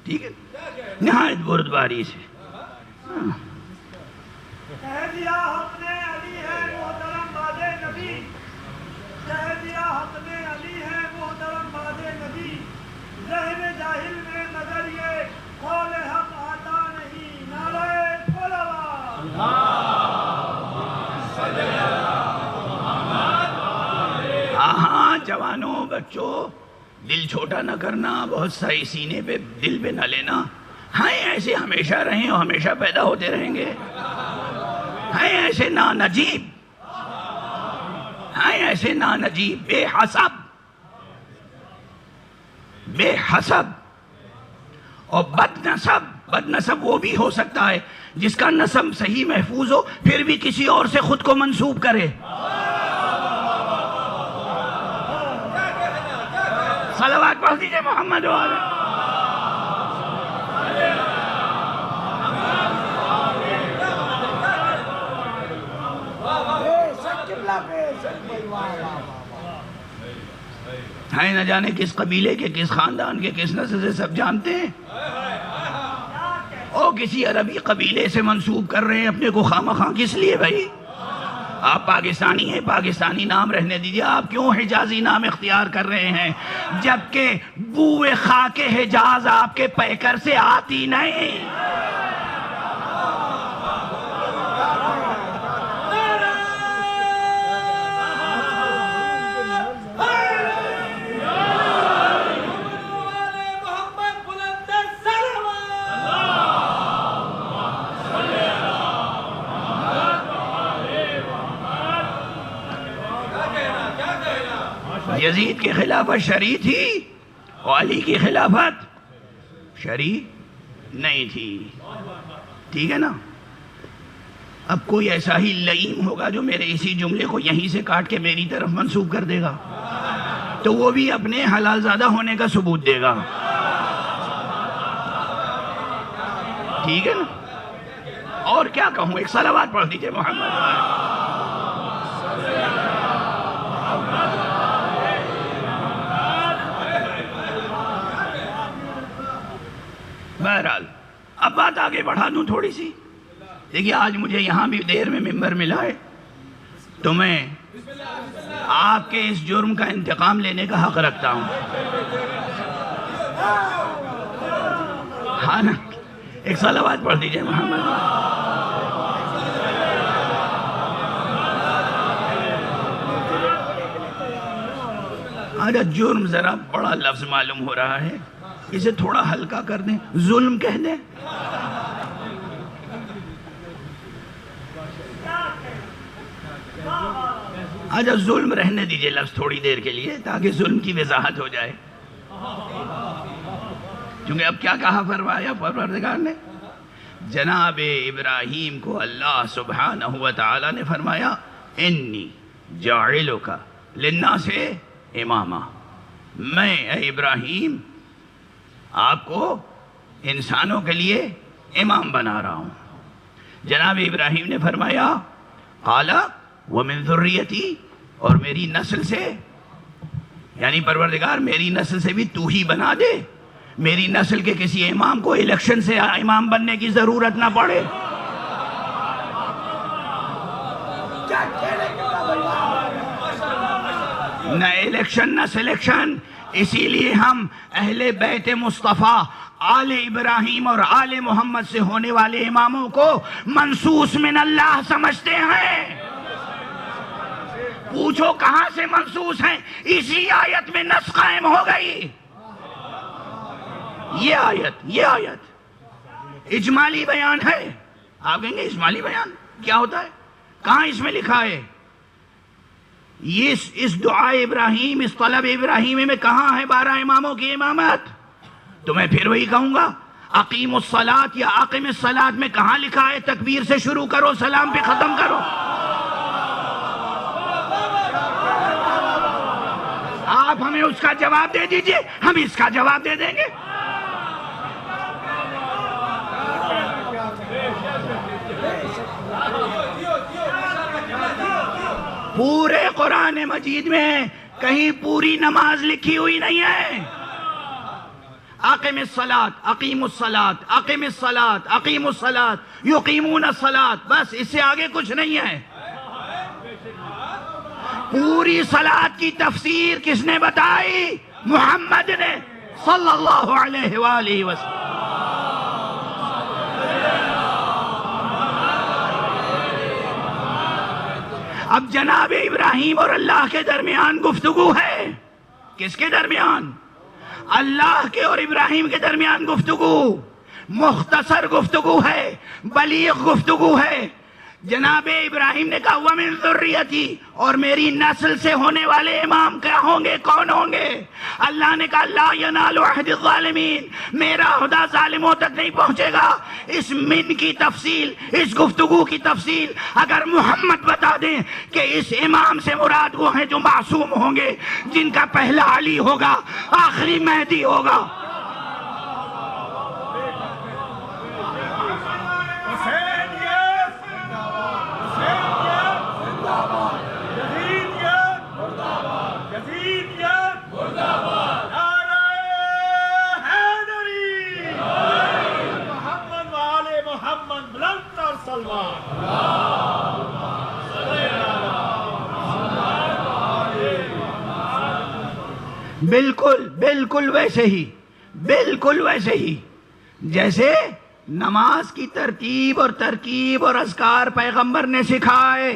ٹھیک ہے، نہایت بردباری سے.
کہہ دیا حق نے علی ہے محترم باد نبی، کہہ دیا حق نے علی ہے محترم باد نبی. ذہن جاہل میں نظر یہ قول حق آتا نہیں. نعرہ خلوات.
ہاں جوانوں، بچوں، دل چھوٹا نہ کرنا، بہت ساری سینے پہ دل پہ نہ لینا. ہاں ایسے ہمیشہ رہیں اور ہمیشہ پیدا ہوتے رہیں گے. ہیں ایسے نانجیب ہیں ایسے نانجیب، بے حسب اور بد نسب وہ بھی ہو سکتا ہے جس کا نسب صحیح محفوظ ہو پھر بھی کسی اور سے خود کو منسوب کرے. صلوات پڑھ دیجئے محمد و آلہ. ہیں نہ جانے کس قبیلے کے، کس خاندان کے، کس نسل سے، سب جانتے ہیں. اور کسی عربی قبیلے سے منسوب کر رہے ہیں اپنے کو خواہ کس لیے بھائی؟ آپ پاکستانی ہیں، پاکستانی نام رہنے دیجئے. آپ کیوں حجازی نام اختیار کر رہے ہیں جبکہ بوئے خاک حجاز آپ کے پیکر سے آتی نہیں؟ یزید کی خلافت شرعی تھی اور علی کی خلافت شرعی نہیں تھی. ٹھیک ہے نا؟ اب کوئی ایسا ہی لئیم ہوگا جو میرے اسی جملے کو یہیں سے کاٹ کے میری طرف منسوب کر دے گا تو وہ بھی اپنے حلال زادہ ہونے کا ثبوت دے گا. ٹھیک ہے نا؟ اور کیا کہوں؟ ایک صلوات پڑھ دیجئے محمد. بہرحال اب بات آگے بڑھا دوں تھوڑی سی. دیکھیے آج مجھے یہاں بھی دیر میں ممبر ملا ہے تو میں آپ کے اس جرم کا انتقام لینے کا حق رکھتا ہوں. ہاں نا؟ ایک صلوات پڑھ دیجئے محمد. آج جرم ذرا بڑا لفظ معلوم ہو رہا ہے، اسے تھوڑا ہلکا کر دیں، ظلم کہہ دیں. آجا ظلم رہنے دیجئے لفظ تھوڑی دیر کے لیے تاکہ ظلم کی وضاحت ہو جائے. کیونکہ اب کیا کہا فرمایا پروردگار نے؟ جناب ابراہیم کو اللہ سبحانہ وتعالی نے فرمایا انی جاعلک للناس اماما، میں اے ابراہیم آپ کو انسانوں کے لیے امام بنا رہا ہوں. جناب ابراہیم نے فرمایا قال ومن ذریتی، اور میری نسل سے، یعنی پروردگار میری نسل سے بھی تو ہی بنا دے، میری نسل کے کسی امام کو الیکشن سے امام بننے کی ضرورت نہ پڑے. نہ الیکشن نہ سلیکشن. اسی لیے ہم اہل بیت مصطفیٰ آل ابراہیم اور آل محمد سے ہونے والے اماموں کو منصوص من اللہ سمجھتے ہیں. پوچھو کہاں سے منصوص ہیں؟ اسی آیت میں نص قائم ہو گئی. یہ آیت اجمالی بیان ہے. آپ کہیں گے اجمالی بیان کیا ہوتا ہے؟ کہاں اس میں لکھا ہے؟ اس دعا ابراہیم، اس طلب ابراہیم میں کہاں ہے 12 اماموں کی امامت؟ تو میں پھر وہی کہوں گا، اقیم الصلاۃ یا اقیم الصلاۃ میں کہاں لکھا ہے تکبیر سے شروع کرو سلام پہ ختم کرو؟ آپ ہمیں اس کا جواب دے دیجئے، ہم اس کا جواب دے دیں گے. پورے قرآن مجید میں کہیں پوری نماز لکھی ہوئی نہیں ہے. اقیم الصلاۃ، اقیم الصلاۃ، اقیم الصلاۃ، اقیم الصلاۃ، یقیمون الصلاۃ، بس اس سے آگے کچھ نہیں ہے. پوری صلاۃ کی تفسیر کس نے بتائی؟ محمد نے صلی اللہ علیہ وآلہ وسلم. اب جناب ابراہیم اور اللہ کے درمیان گفتگو ہے. کس کے درمیان؟ اللہ کے اور ابراہیم کے درمیان گفتگو. مختصر گفتگو ہے، بلیغ گفتگو ہے. جناب ابراہیم نے کہا وَمِن ذُرِّيَّتِي، اور میری نسل سے ہونے والے امام کیا ہوں گے، کون ہوں گے؟ اللہ نے کہا لا ینال عہد الظالمین، میرا عہدہ ظالموں تک نہیں پہنچے گا۔ اس من کی تفصیل، اس گفتگو کی تفصیل اگر محمد بتا دیں کہ اس امام سے مراد وہ ہیں جو معصوم ہوں گے، جن کا پہلا علی ہوگا، آخری مہدی ہوگا۔ بالکل بالکل ویسے ہی، بالکل ویسے ہی جیسے نماز کی ترتیب اور ترکیب اور اذکار پیغمبر نے سکھائے،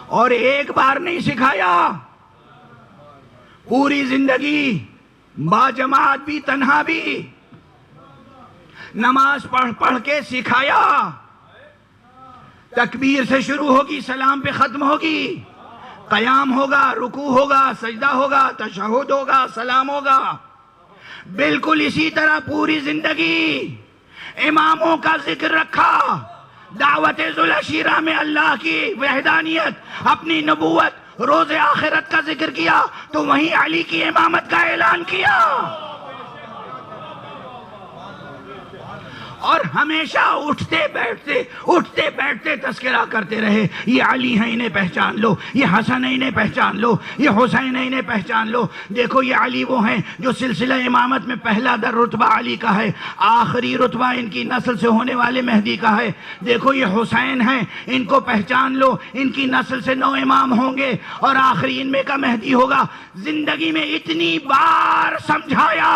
اور ایک بار نہیں سکھایا، پوری زندگی با جماعت بھی تنہا بھی نماز پڑھ پڑھ کے سکھایا۔ تکبیر سے شروع ہوگی، سلام پہ ختم ہوگی، قیام ہوگا، رکوع ہوگا، سجدہ ہوگا، تشہد ہوگا، سلام ہوگا۔ بالکل اسی طرح پوری زندگی اماموں کا ذکر رکھا، دعوت ذوالعشیرہ میں اللہ کی وحدانیت، اپنی نبوت، روز آخرت کا ذکر کیا تو وہیں علی کی امامت کا اعلان کیا، اور ہمیشہ اٹھتے بیٹھتے تذکرہ کرتے رہے، یہ علی ہیں انہیں پہچان لو، یہ حسن ہیں انہیں پہچان لو، یہ حسین ہیں انہیں پہچان لو۔ دیکھو یہ علی وہ ہیں جو سلسلہ امامت میں پہلا در رتبہ علی کا ہے، آخری رتبہ ان کی نسل سے ہونے والے مہدی کا ہے۔ دیکھو یہ حسین ہیں، ان کو پہچان لو، ان کی نسل سے 9 امام ہوں گے اور آخری ان میں کا مہدی ہوگا۔ زندگی میں اتنی بار سمجھایا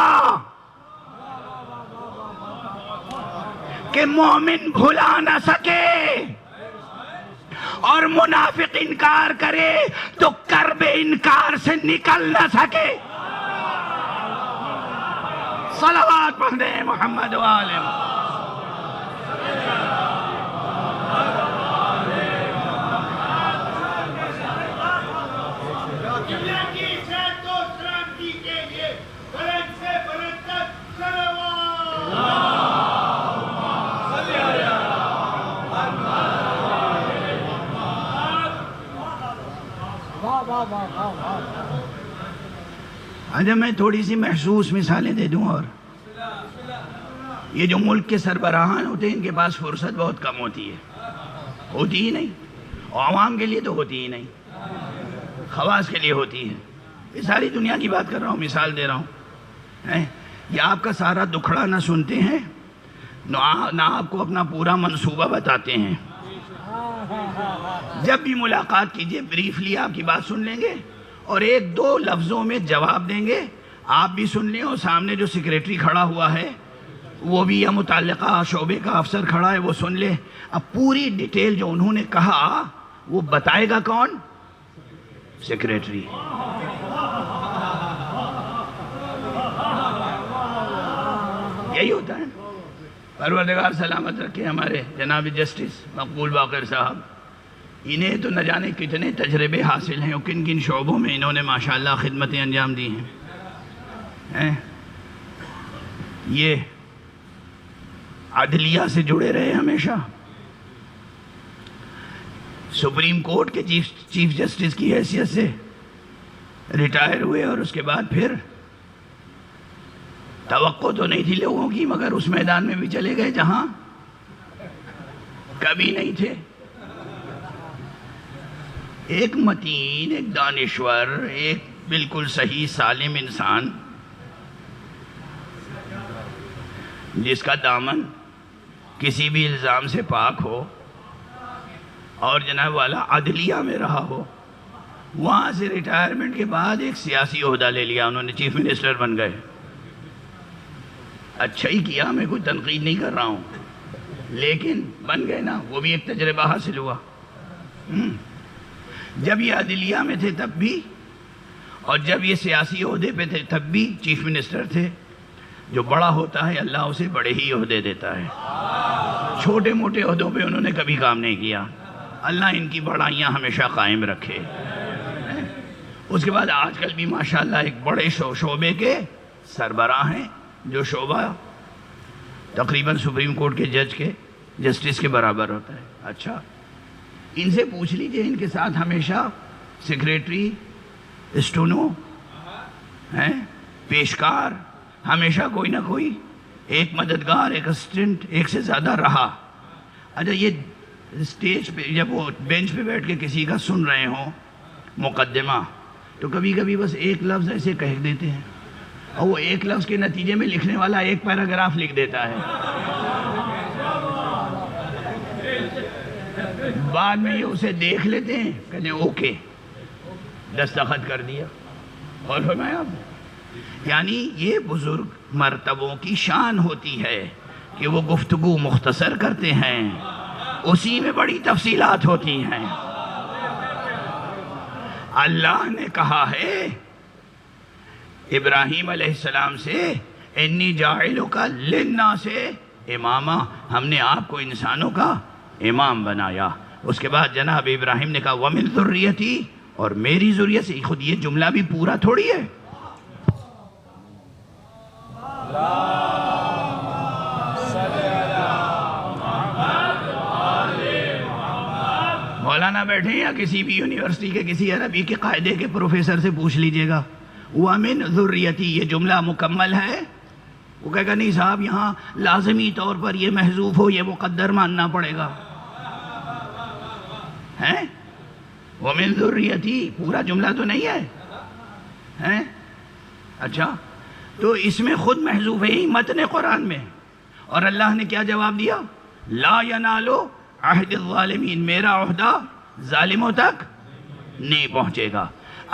کہ مومن بھلا نہ سکے، اور منافق انکار کرے تو کرب انکار سے نکل نہ سکے۔ صلوات پڑھ دیں محمد و آل محمد۔ اچھا میں تھوڑی سی محسوس مثالیں دے دوں، اور یہ جو ملک کے سربراہان ہوتے ہیں ان کے پاس فرصت بہت کم ہوتی ہے، ہوتی ہی نہیں، اور عوام کے لیے تو ہوتی ہی نہیں، خواص کے لیے ہوتی ہے۔ یہ ساری دنیا کی بات کر رہا ہوں، مثال دے رہا ہوں۔ یہ آپ کا سارا دکھڑا نہ سنتے ہیں، نہ آپ کو اپنا پورا منصوبہ بتاتے ہیں۔ جب بھی ملاقات کیجئے بریفلی آپ کی بات سن لیں گے اور 1-2 لفظوں میں جواب دیں گے، آپ بھی سن لیں، اور سامنے جو سیکریٹری کھڑا ہوا ہے وہ بھی، یا متعلقہ شعبے کا افسر کھڑا ہے وہ سن لے۔ اب پوری ڈیٹیل جو انہوں نے کہا وہ بتائے گا کون؟ سیکریٹری۔ یہی ہوتا ہے۔ پروردگار سلامت رکھے ہمارے جناب جسٹس مقبول باقر صاحب، انہیں تو نہ جانے کتنے تجربے حاصل ہیں اور کن کن شعبوں میں انہوں نے ماشاءاللہ خدمتیں انجام دی ہیں۔ یہ عدلیہ سے جڑے رہے ہمیشہ، سپریم کورٹ کے چیف جسٹس کی حیثیت سے ریٹائر ہوئے، اور اس کے بعد پھر توقع تو نہیں تھی لوگوں کی، مگر اس میدان میں بھی چلے گئے جہاں کبھی نہیں تھے۔ ایک متین، ایک دانشور، ایک بالکل صحیح سالم انسان جس کا دامن کسی بھی الزام سے پاک ہو اور جناب والا عدلیہ میں رہا ہو، وہاں سے ریٹائرمنٹ کے بعد ایک سیاسی عہدہ لے لیا، انہوں نے چیف منسٹر بن گئے۔ اچھا ہی کیا، میں کوئی تنقید نہیں کر رہا ہوں، لیکن بن گئے نا، وہ بھی ایک تجربہ حاصل ہوا۔ جب یہ عدلیہ میں تھے تب بھی، اور جب یہ سیاسی عہدے پہ تھے تب بھی چیف منسٹر تھے۔ جو بڑا ہوتا ہے اللہ اسے بڑے ہی عہدے دیتا ہے، چھوٹے موٹے عہدوں پہ انہوں نے کبھی کام نہیں کیا. اللہ ان کی بڑائیاں ہمیشہ قائم رکھے. اس کے بعد آج کل بھی ماشاءاللہ ایک بڑے شعبے کے سربراہ ہیں جو شعبہ تقریباً سپریم کورٹ کے جج کے جسٹس کے برابر ہوتا ہے. اچھا ان سے پوچھ لیجئے، ان کے ساتھ ہمیشہ سیکریٹری، اسٹونو ہیں، پیشکار، ہمیشہ کوئی نہ کوئی ایک مددگار، ایک اسسٹنٹ، ایک سے زیادہ رہا. اچھا یہ اسٹیج پہ جب وہ بینچ پہ بیٹھ کے کسی کا سن رہے ہوں مقدمہ تو کبھی کبھی بس ایک لفظ ایسے کہہ دیتے ہیں اور وہ ایک لفظ کے نتیجے میں لکھنے والا ایک پیراگراف لکھ دیتا ہے. بعد میں یہ اسے دیکھ لیتے ہیں، کہتے ہیں اوکے، دستخط کر دیا اور فرمایا. یعنی یہ بزرگ مرتبوں کی شان ہوتی ہے کہ وہ گفتگو مختصر کرتے ہیں، اسی میں بڑی تفصیلات ہوتی ہیں. اللہ نے کہا ہے ابراہیم علیہ السلام سے انی جاعلک للناس اماما، ہم نے آپ کو انسانوں کا امام بنایا. اس کے بعد جناب ابراہیم نے کہا ومن ذریتی، اور میری ذریت سے. خود یہ جملہ بھی پورا تھوڑی ہے. مولانا بیٹھے یا کسی بھی یونیورسٹی کے کسی عربی کے قاعدے کے پروفیسر سے پوچھ لیجئے گا وَمِن ذُرِّيَّتِي یہ جملہ مکمل ہے؟ وہ کہے گا نہیں صاحب یہاں لازمی طور پر یہ محذوف ہو، یہ مقدر ماننا پڑے گا. ہیں وَمِن ذُرِّيَّتِي پورا جملہ تو نہیں ہے ہیں؟ اچھا تو اس میں خود محذوف ہے ہی متن قرآن میں. اور اللہ نے کیا جواب دیا؟ لا ینالو عہد الظالمین، میرا عہدہ ظالموں تک نہیں پہنچے گا.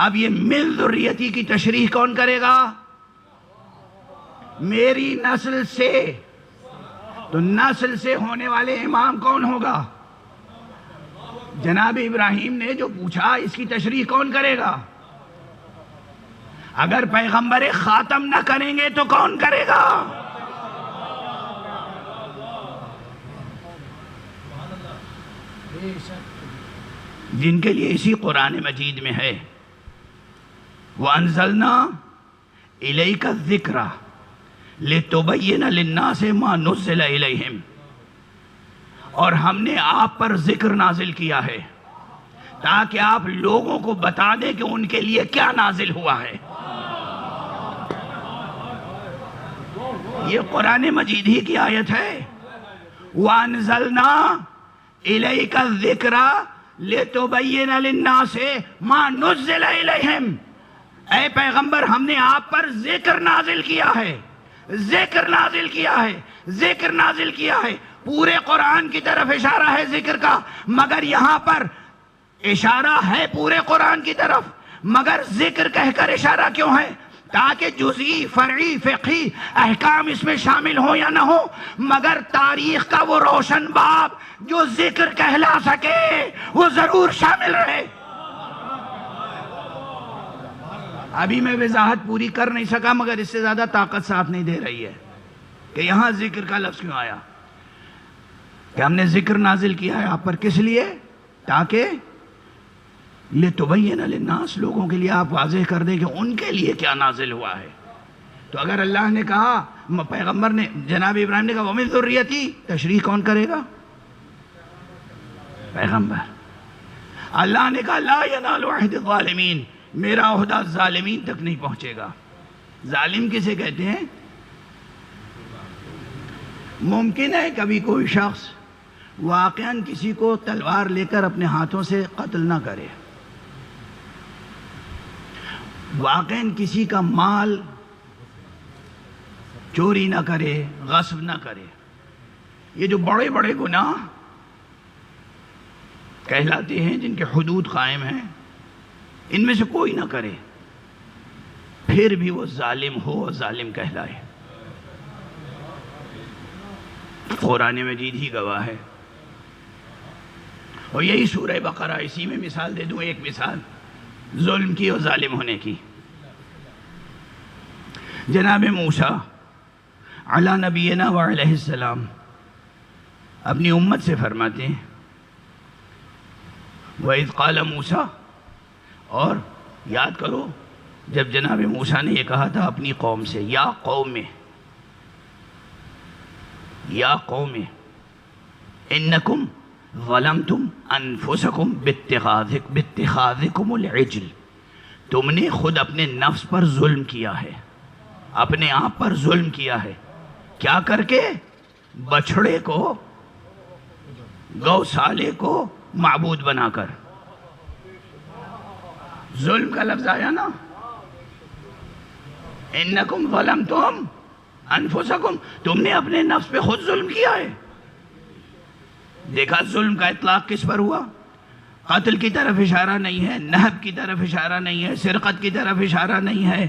اب یہ من ذریتی کی تشریح کون کرے گا؟ میری نسل سے. تو نسل سے ہونے والے امام کون ہوگا؟ جناب ابراہیم نے جو پوچھا اس کی تشریح کون کرے گا؟ اگر پیغمبر خاتم نہ کریں گے تو کون کرے گا؟ جن کے لیے اسی قرآن مجید میں ہے وَأَنزَلْنَا إِلَيْكَ الذِّكْرَ لِتُبَيِّنَ لِلنَّاسِ مَا نُزِّلَ إِلَيْهِمْ، اور ہم نے آپ پر ذکر نازل کیا ہے تاکہ آپ لوگوں کو بتا دیں کہ ان کے لیے کیا نازل ہوا ہے. یہ قرآن مجید ہی کی آیت ہے. وَأَنزَلْنَا إِلَيْكَ الذِّكْرَ لِتُبَيِّنَ لِلنَّاسِ مَا نُزِّلَ إِلَيْهِمْ، اے پیغمبر ہم نے آپ پر ذکر نازل کیا ہے، ذکر نازل کیا ہے، ذکر نازل کیا ہے. پورے قرآن کی طرف اشارہ ہے ذکر کا، مگر یہاں پر اشارہ ہے پورے قرآن کی طرف، مگر ذکر کہہ کر اشارہ کیوں ہے؟ تاکہ جزئی، فرعی، فقہی احکام اس میں شامل ہو یا نہ ہو، مگر تاریخ کا وہ روشن باب جو ذکر کہلا سکے وہ ضرور شامل رہے. ابھی میں وضاحت پوری کر نہیں سکا مگر اس سے زیادہ طاقت ساتھ نہیں دے رہی ہے کہ یہاں ذکر کا لفظ کیوں آیا. کہ ہم نے ذکر نازل کیا ہے آپ پر کس لیے؟ تاکہ لِتُبَيِّنَ لِلنَّاسِ، لوگوں کے لیے آپ واضح کر دیں کہ ان کے لیے کیا نازل ہوا ہے. تو اگر اللہ نے کہا، پیغمبر نے، جناب ابراہیم نے کہا وَمِن ذُرِّيَّتِي، تشریح کون کرے گا؟ پیغمبر. اللہ نے کہا لا ینال عہد الظالمین، میرا عہدہ ظالمین تک نہیں پہنچے گا. ظالم کسے کہتے ہیں؟ ممکن ہے کبھی کوئی شخص واقعاً کسی کو تلوار لے کر اپنے ہاتھوں سے قتل نہ کرے، واقعاً کسی کا مال چوری نہ کرے، غصب نہ کرے. یہ جو بڑے بڑے گناہ کہلاتے ہیں جن کے حدود قائم ہیں، ان میں سے کوئی نہ کرے، پھر بھی وہ ظالم ہو، ظالم کہلائے. قرآن مجید ہی گواہ ہے. اور یہی سورہ بقرہ، اسی میں مثال دے دوں، ایک مثال ظلم کی اور ظالم ہونے کی. جناب موسیٰ علی نبینا وعلیہ السلام اپنی امت سے فرماتے ہیں وَإِذْ قَالَ مُوسَىٰ، اور یاد کرو جب جناب موسیٰ نے یہ کہا تھا اپنی قوم سے، یا قوم انکم ظلمتم انفسکم باتخاذکم العجل، تم نے خود اپنے نفس پر ظلم کیا ہے، اپنے آپ پر ظلم کیا ہے، کیا کر کے؟ بچھڑے کو، گوسالے کو معبود بنا کر۔ ظلم کا لفظ آیا نا، انکم ظلمتم انفسکم، تم نے اپنے نفس پہ خود ظلم کیا ہے۔ دیکھا ظلم کا اطلاق کس پر ہوا؟ قتل کی طرف اشارہ نہیں ہے، نہب کی طرف اشارہ نہیں ہے، سرقت کی طرف اشارہ نہیں ہے،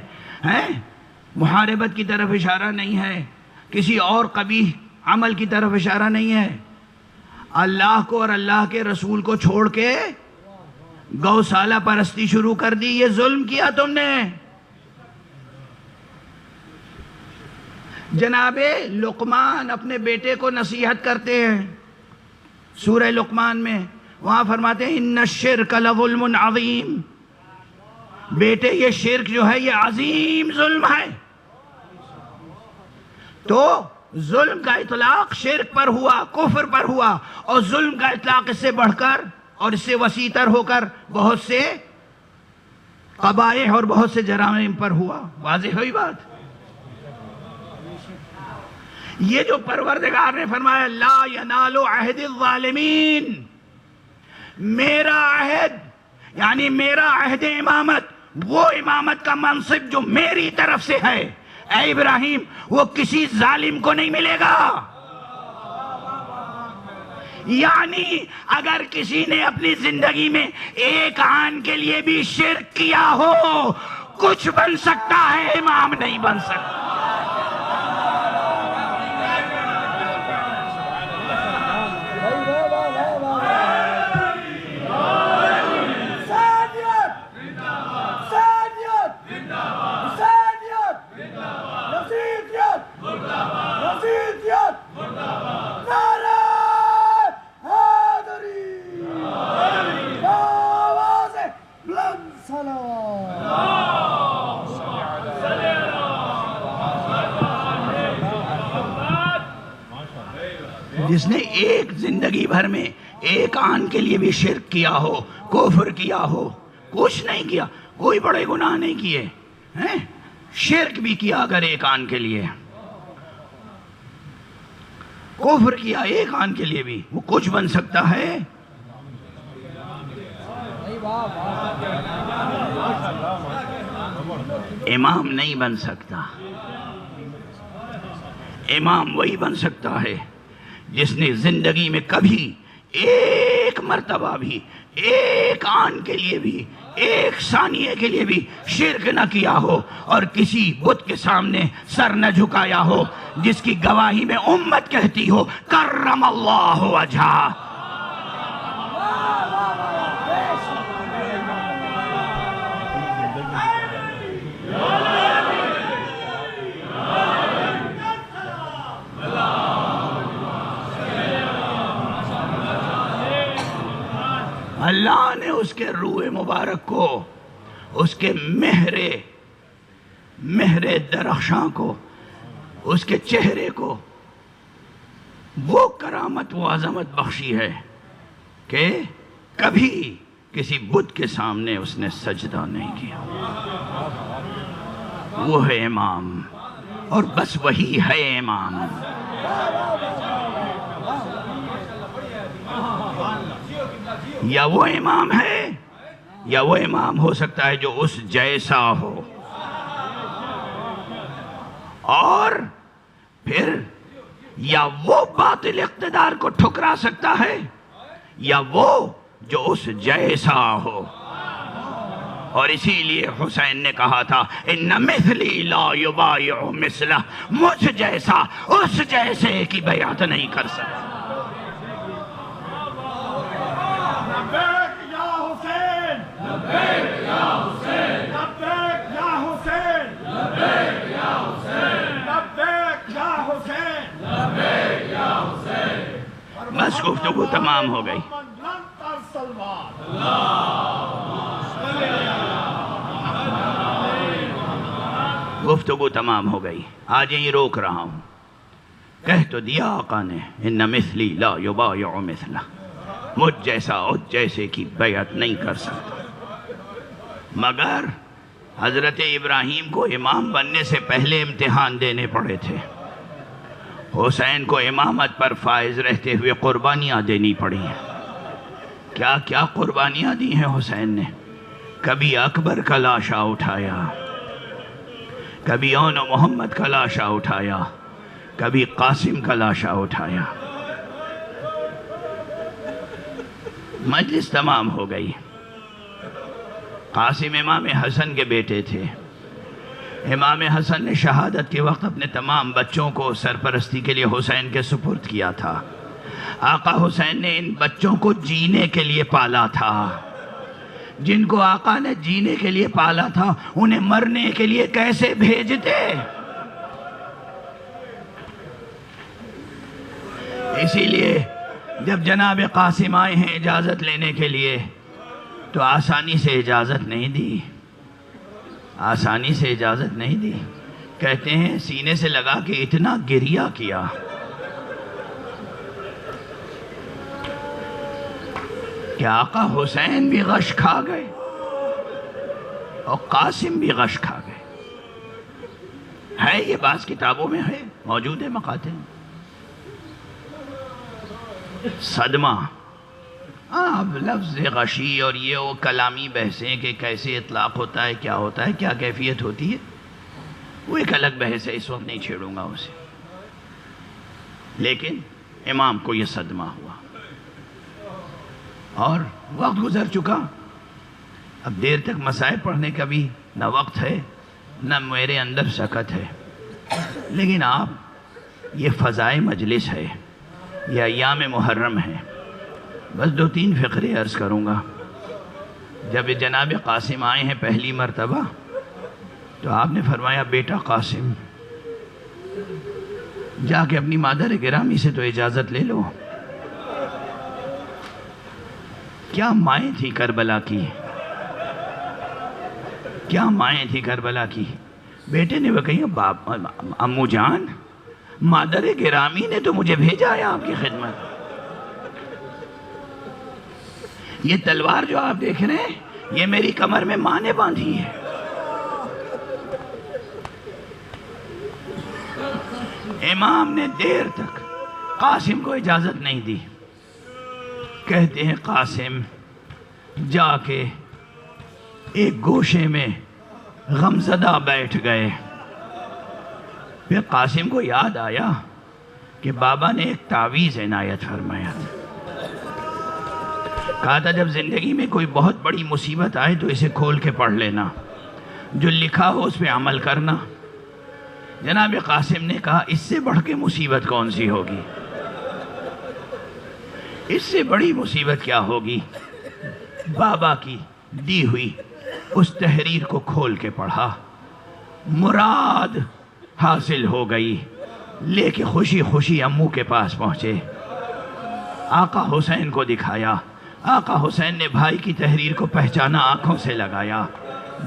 محاربت کی طرف اشارہ نہیں ہے، کسی اور قبیح عمل کی طرف اشارہ نہیں ہے۔ اللہ کو اور اللہ کے رسول کو چھوڑ کے گوسالہ پرستی شروع کر دی، یہ ظلم کیا تم نے۔ جناب لقمان اپنے بیٹے کو نصیحت کرتے ہیں سورہ لقمان میں، وہاں فرماتے ہیں ان الشرک لظلم عظیم، بیٹے یہ شرک جو ہے یہ عظیم ظلم ہے۔ تو ظلم کا اطلاق شرک پر ہوا، کفر پر ہوا، اور ظلم کا اطلاق اس سے بڑھ کر اور اس سے وسیع تر ہو کر بہت سے قبائح اور بہت سے جرائم پر ہوا۔ واضح ہوئی بات؟ یہ جو پروردگار نے فرمایا لا ینال عہد الظالمین، میرا عہد یعنی میرا عہد امامت، وہ امامت کا منصب جو میری طرف سے ہے، اے ابراہیم وہ کسی ظالم کو نہیں ملے گا۔ یعنی اگر کسی نے اپنی زندگی میں ایک آن کے لیے بھی شرک کیا ہو، کچھ بن سکتا ہے، امام نہیں بن سکتا۔ جس نے ایک زندگی بھر میں ایک آن کے لیے بھی شرک کیا ہو، کفر کیا ہو، کچھ نہیں کیا، کوئی بڑے گناہ نہیں کیے، شرک بھی کیا اگر ایک آن کے لیے، کفر کیا ایک آن کے لیے بھی، وہ کچھ بن سکتا ہے؟ امام نہیں بن سکتا۔ امام وہی بن سکتا ہے جس نے زندگی میں کبھی ایک مرتبہ بھی، ایک آن کے لیے بھی، ایک ثانیے کے لیے بھی شرک نہ کیا ہو اور کسی بت کے سامنے سر نہ جھکایا ہو، جس کی گواہی میں امت کہتی ہو کرم اللہ وجہہ۔ اللہ نے اس کے روح مبارک کو، اس کے مہر درخشاں کو، اس کے چہرے کو وہ کرامت و عظمت بخشی ہے کہ کبھی کسی بت کے سامنے اس نے سجدہ نہیں کیا۔ وہ ہے امام، اور بس وہی ہے امام۔ یا وہ امام ہے یا وہ امام ہو سکتا ہے جو اس جیسا ہو، اور پھر یا وہ باطل اقتدار کو ٹھکرا سکتا ہے یا وہ جو اس جیسا ہو۔ اور اسی لیے حسین نے کہا تھا ان مثلی لا یبایع مثلہ، مجھ جیسا اس جیسے کی بیعت نہیں کر سکتا۔ بس گفتگو تمام ہو گئی. گفتگو تمام ہو گئی. آج یہیں روک رہا ہوں. کہہ تو دیا آقا نے ان مثلی لا یبایع مثلہ، مجھ جیسا اس جیسے کی بیعت نہیں کر سکتا. مگر حضرت ابراہیم کو امام بننے سے پہلے امتحان دینے پڑے تھے. حسین کو امامت پر فائز رہتے ہوئے قربانیاں دینی پڑی ہیں. کیا کیا قربانیاں دی ہیں حسین نے. کبھی اکبر کا لاشا اٹھایا، کبھی اون و محمد کا لاشا اٹھایا، کبھی قاسم کا لاشا اٹھایا. مجلس تمام ہو گئی. قاسم امام حسن کے بیٹے تھے. امام حسن نے شہادت کے وقت اپنے تمام بچوں کو سرپرستی کے لیے حسین کے سپرد کیا تھا. آقا حسین نے ان بچوں کو جینے کے لیے پالا تھا. جن کو آقا نے جینے کے لیے پالا تھا انہیں مرنے کے لیے کیسے بھیجتے؟ اسی لیے جب جناب قاسم آئے ہیں اجازت لینے کے لیے تو آسانی سے اجازت نہیں دی. آسانی سے اجازت نہیں دی. کہتے ہیں سینے سے لگا کے اتنا گریہ کیا کہ آقا حسین بھی غش کھا گئے اور قاسم بھی غش کھا گئے. ہے یہ بعض کتابوں میں ہے، موجود ہے مقاطع. صدمہ. اب لفظ غشی اور یہ وہ کلامی بحثیں کہ کیسے اطلاق ہوتا ہے، کیا ہوتا ہے، کیا کیفیت ہوتی ہے، وہ ایک الگ بحث ہے، اس وقت نہیں چھیڑوں گا اسے. لیکن امام کو یہ صدمہ ہوا اور وقت گزر چکا. اب دیر تک مسائل پڑھنے کا بھی نہ وقت ہے نہ میرے اندر سکت ہے. لیکن آپ یہ فضائے مجلس ہے، یہ ایام محرم ہے. بس 2-3 فقرے عرض کروں گا. جب جناب قاسم آئے ہیں پہلی مرتبہ تو آپ نے فرمایا بیٹا قاسم جا کے اپنی مادر گرامی سے تو اجازت لے لو. کیا مائیں تھی کربلا کی، کیا مائیں تھی کربلا کی. بیٹے نے وہ کہا امو جان مادر گرامی نے تو مجھے بھیجا ہے آپ کی خدمت. یہ تلوار جو آپ دیکھ رہے ہیں یہ میری کمر میں ماں نے باندھی ہے. امام نے دیر تک قاسم کو اجازت نہیں دی. کہتے ہیں قاسم جا کے ایک گوشے میں غمزدہ بیٹھ گئے. پھر قاسم کو یاد آیا کہ بابا نے ایک تعویذ عنایت فرمایا. کہا تھا جب زندگی میں کوئی بہت بڑی مصیبت آئے تو اسے کھول کے پڑھ لینا، جو لکھا ہو اس پہ عمل کرنا. جناب قاسم نے کہا اس سے بڑھ کے مصیبت کون سی ہوگی، اس سے بڑی مصیبت کیا ہوگی. بابا کی دی ہوئی اس تحریر کو کھول کے پڑھا. مراد حاصل ہو گئی. لے کے خوشی خوشی امو کے پاس پہنچے. آقا حسین کو دکھایا. آقا حسین نے بھائی کی تحریر کو پہچانا، آنکھوں سے لگایا،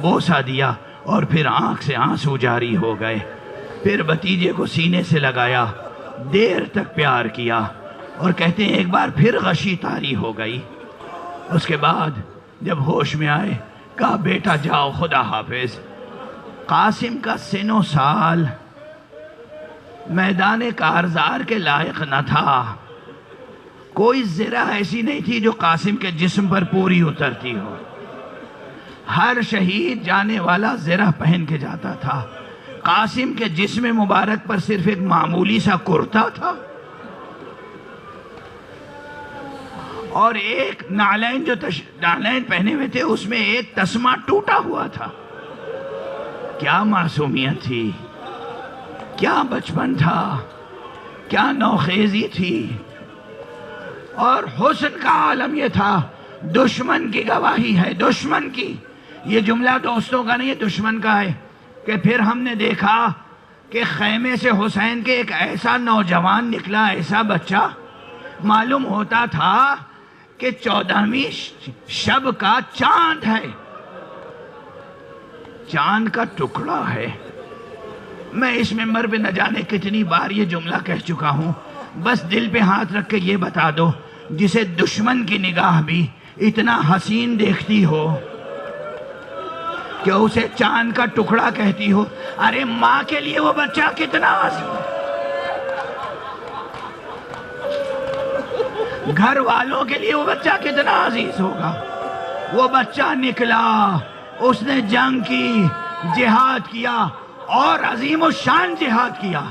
بوسہ دیا اور پھر آنکھ سے آنسو جاری ہو گئے. پھر بھتیجے کو سینے سے لگایا، دیر تک پیار کیا اور کہتے ہیں ایک بار پھر غشی طاری ہو گئی. اس کے بعد جب ہوش میں آئے کہا بیٹا جاؤ خدا حافظ. قاسم کا سن و سال میدان کارزار کے لائق نہ تھا. کوئی زرہ ایسی نہیں تھی جو قاسم کے جسم پر پوری اترتی ہو. ہر شہید جانے والا زرہ پہن کے جاتا تھا. قاسم کے جسم مبارک پر صرف ایک معمولی سا کرتا تھا اور ایک نعلین جو نعلین پہنے ہوئے تھے اس میں ایک تسمہ ٹوٹا ہوا تھا. کیا معصومیت تھی، کیا بچپن تھا، کیا نوخیزی تھی. اور حسن کا عالم یہ تھا، دشمن کی گواہی ہے، دشمن کی. یہ جملہ دوستوں کا نہیں ہے، دشمن کا ہے. کہ پھر ہم نے دیکھا کہ خیمے سے حسین کے ایک ایسا نوجوان نکلا، ایسا بچہ معلوم ہوتا تھا کہ 14ویں شب کا چاند ہے، چاند کا ٹکڑا ہے۔ میں اس ممبر پہ نہ جانے کتنی بار یہ جملہ کہہ چکا ہوں، بس دل پہ ہاتھ رکھ کے یہ بتا دو، جسے دشمن کی نگاہ بھی اتنا حسین دیکھتی ہو کہ اسے چاند کا ٹکڑا کہتی ہو، ارے ماں کے لیے وہ بچہ کتنا عظیم ہے، گھر والوں کے لیے وہ بچہ کتنا عزیز ہوگا۔ وہ بچہ نکلا، اس نے جنگ کی، جہاد کیا، اور عظیم الشان جہاد کیا،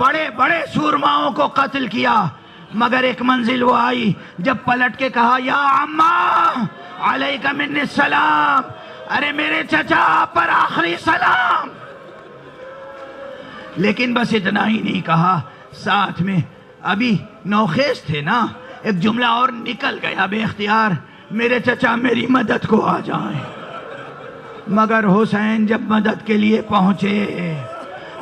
بڑے بڑے سورماؤں کو قتل کیا، مگر ایک منزل وہ آئی جب پلٹ کے کہا یا عمّا علیک منی السلام، ارے میرے چچا آپ پر آخری سلام۔ لیکن بس اتنا ہی نہیں کہا، ساتھ میں ابھی نوخیز تھے نا، ایک جملہ اور نکل گیا بے اختیار، میرے چچا میری مدد کو آ جائیں۔ مگر حسین جب مدد کے لیے پہنچے،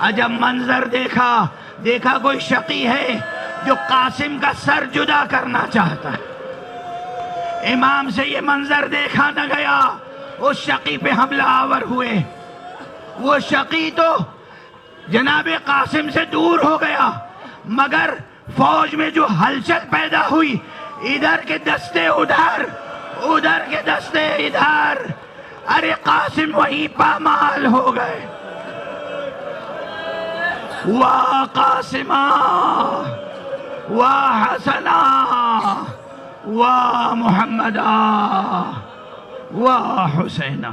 عجب منظر دیکھا کوئی شقی ہے جو قاسم کا سر جدا کرنا چاہتا ہے۔ امام سے یہ منظر دیکھا نہ گیا، اس شقی پہ حملہ آور ہوئے۔ وہ شقی تو جناب قاسم سے دور ہو گیا، مگر فوج میں جو ہلچل پیدا ہوئی، ادھر کے دستے ادھر، ادھر کے دستے ادھر، ارے قاسم وہیں پامال ہو گئے۔ واہ قاسمہ، واہ حسنہ، واہ محمدہ، واہ حسینہ۔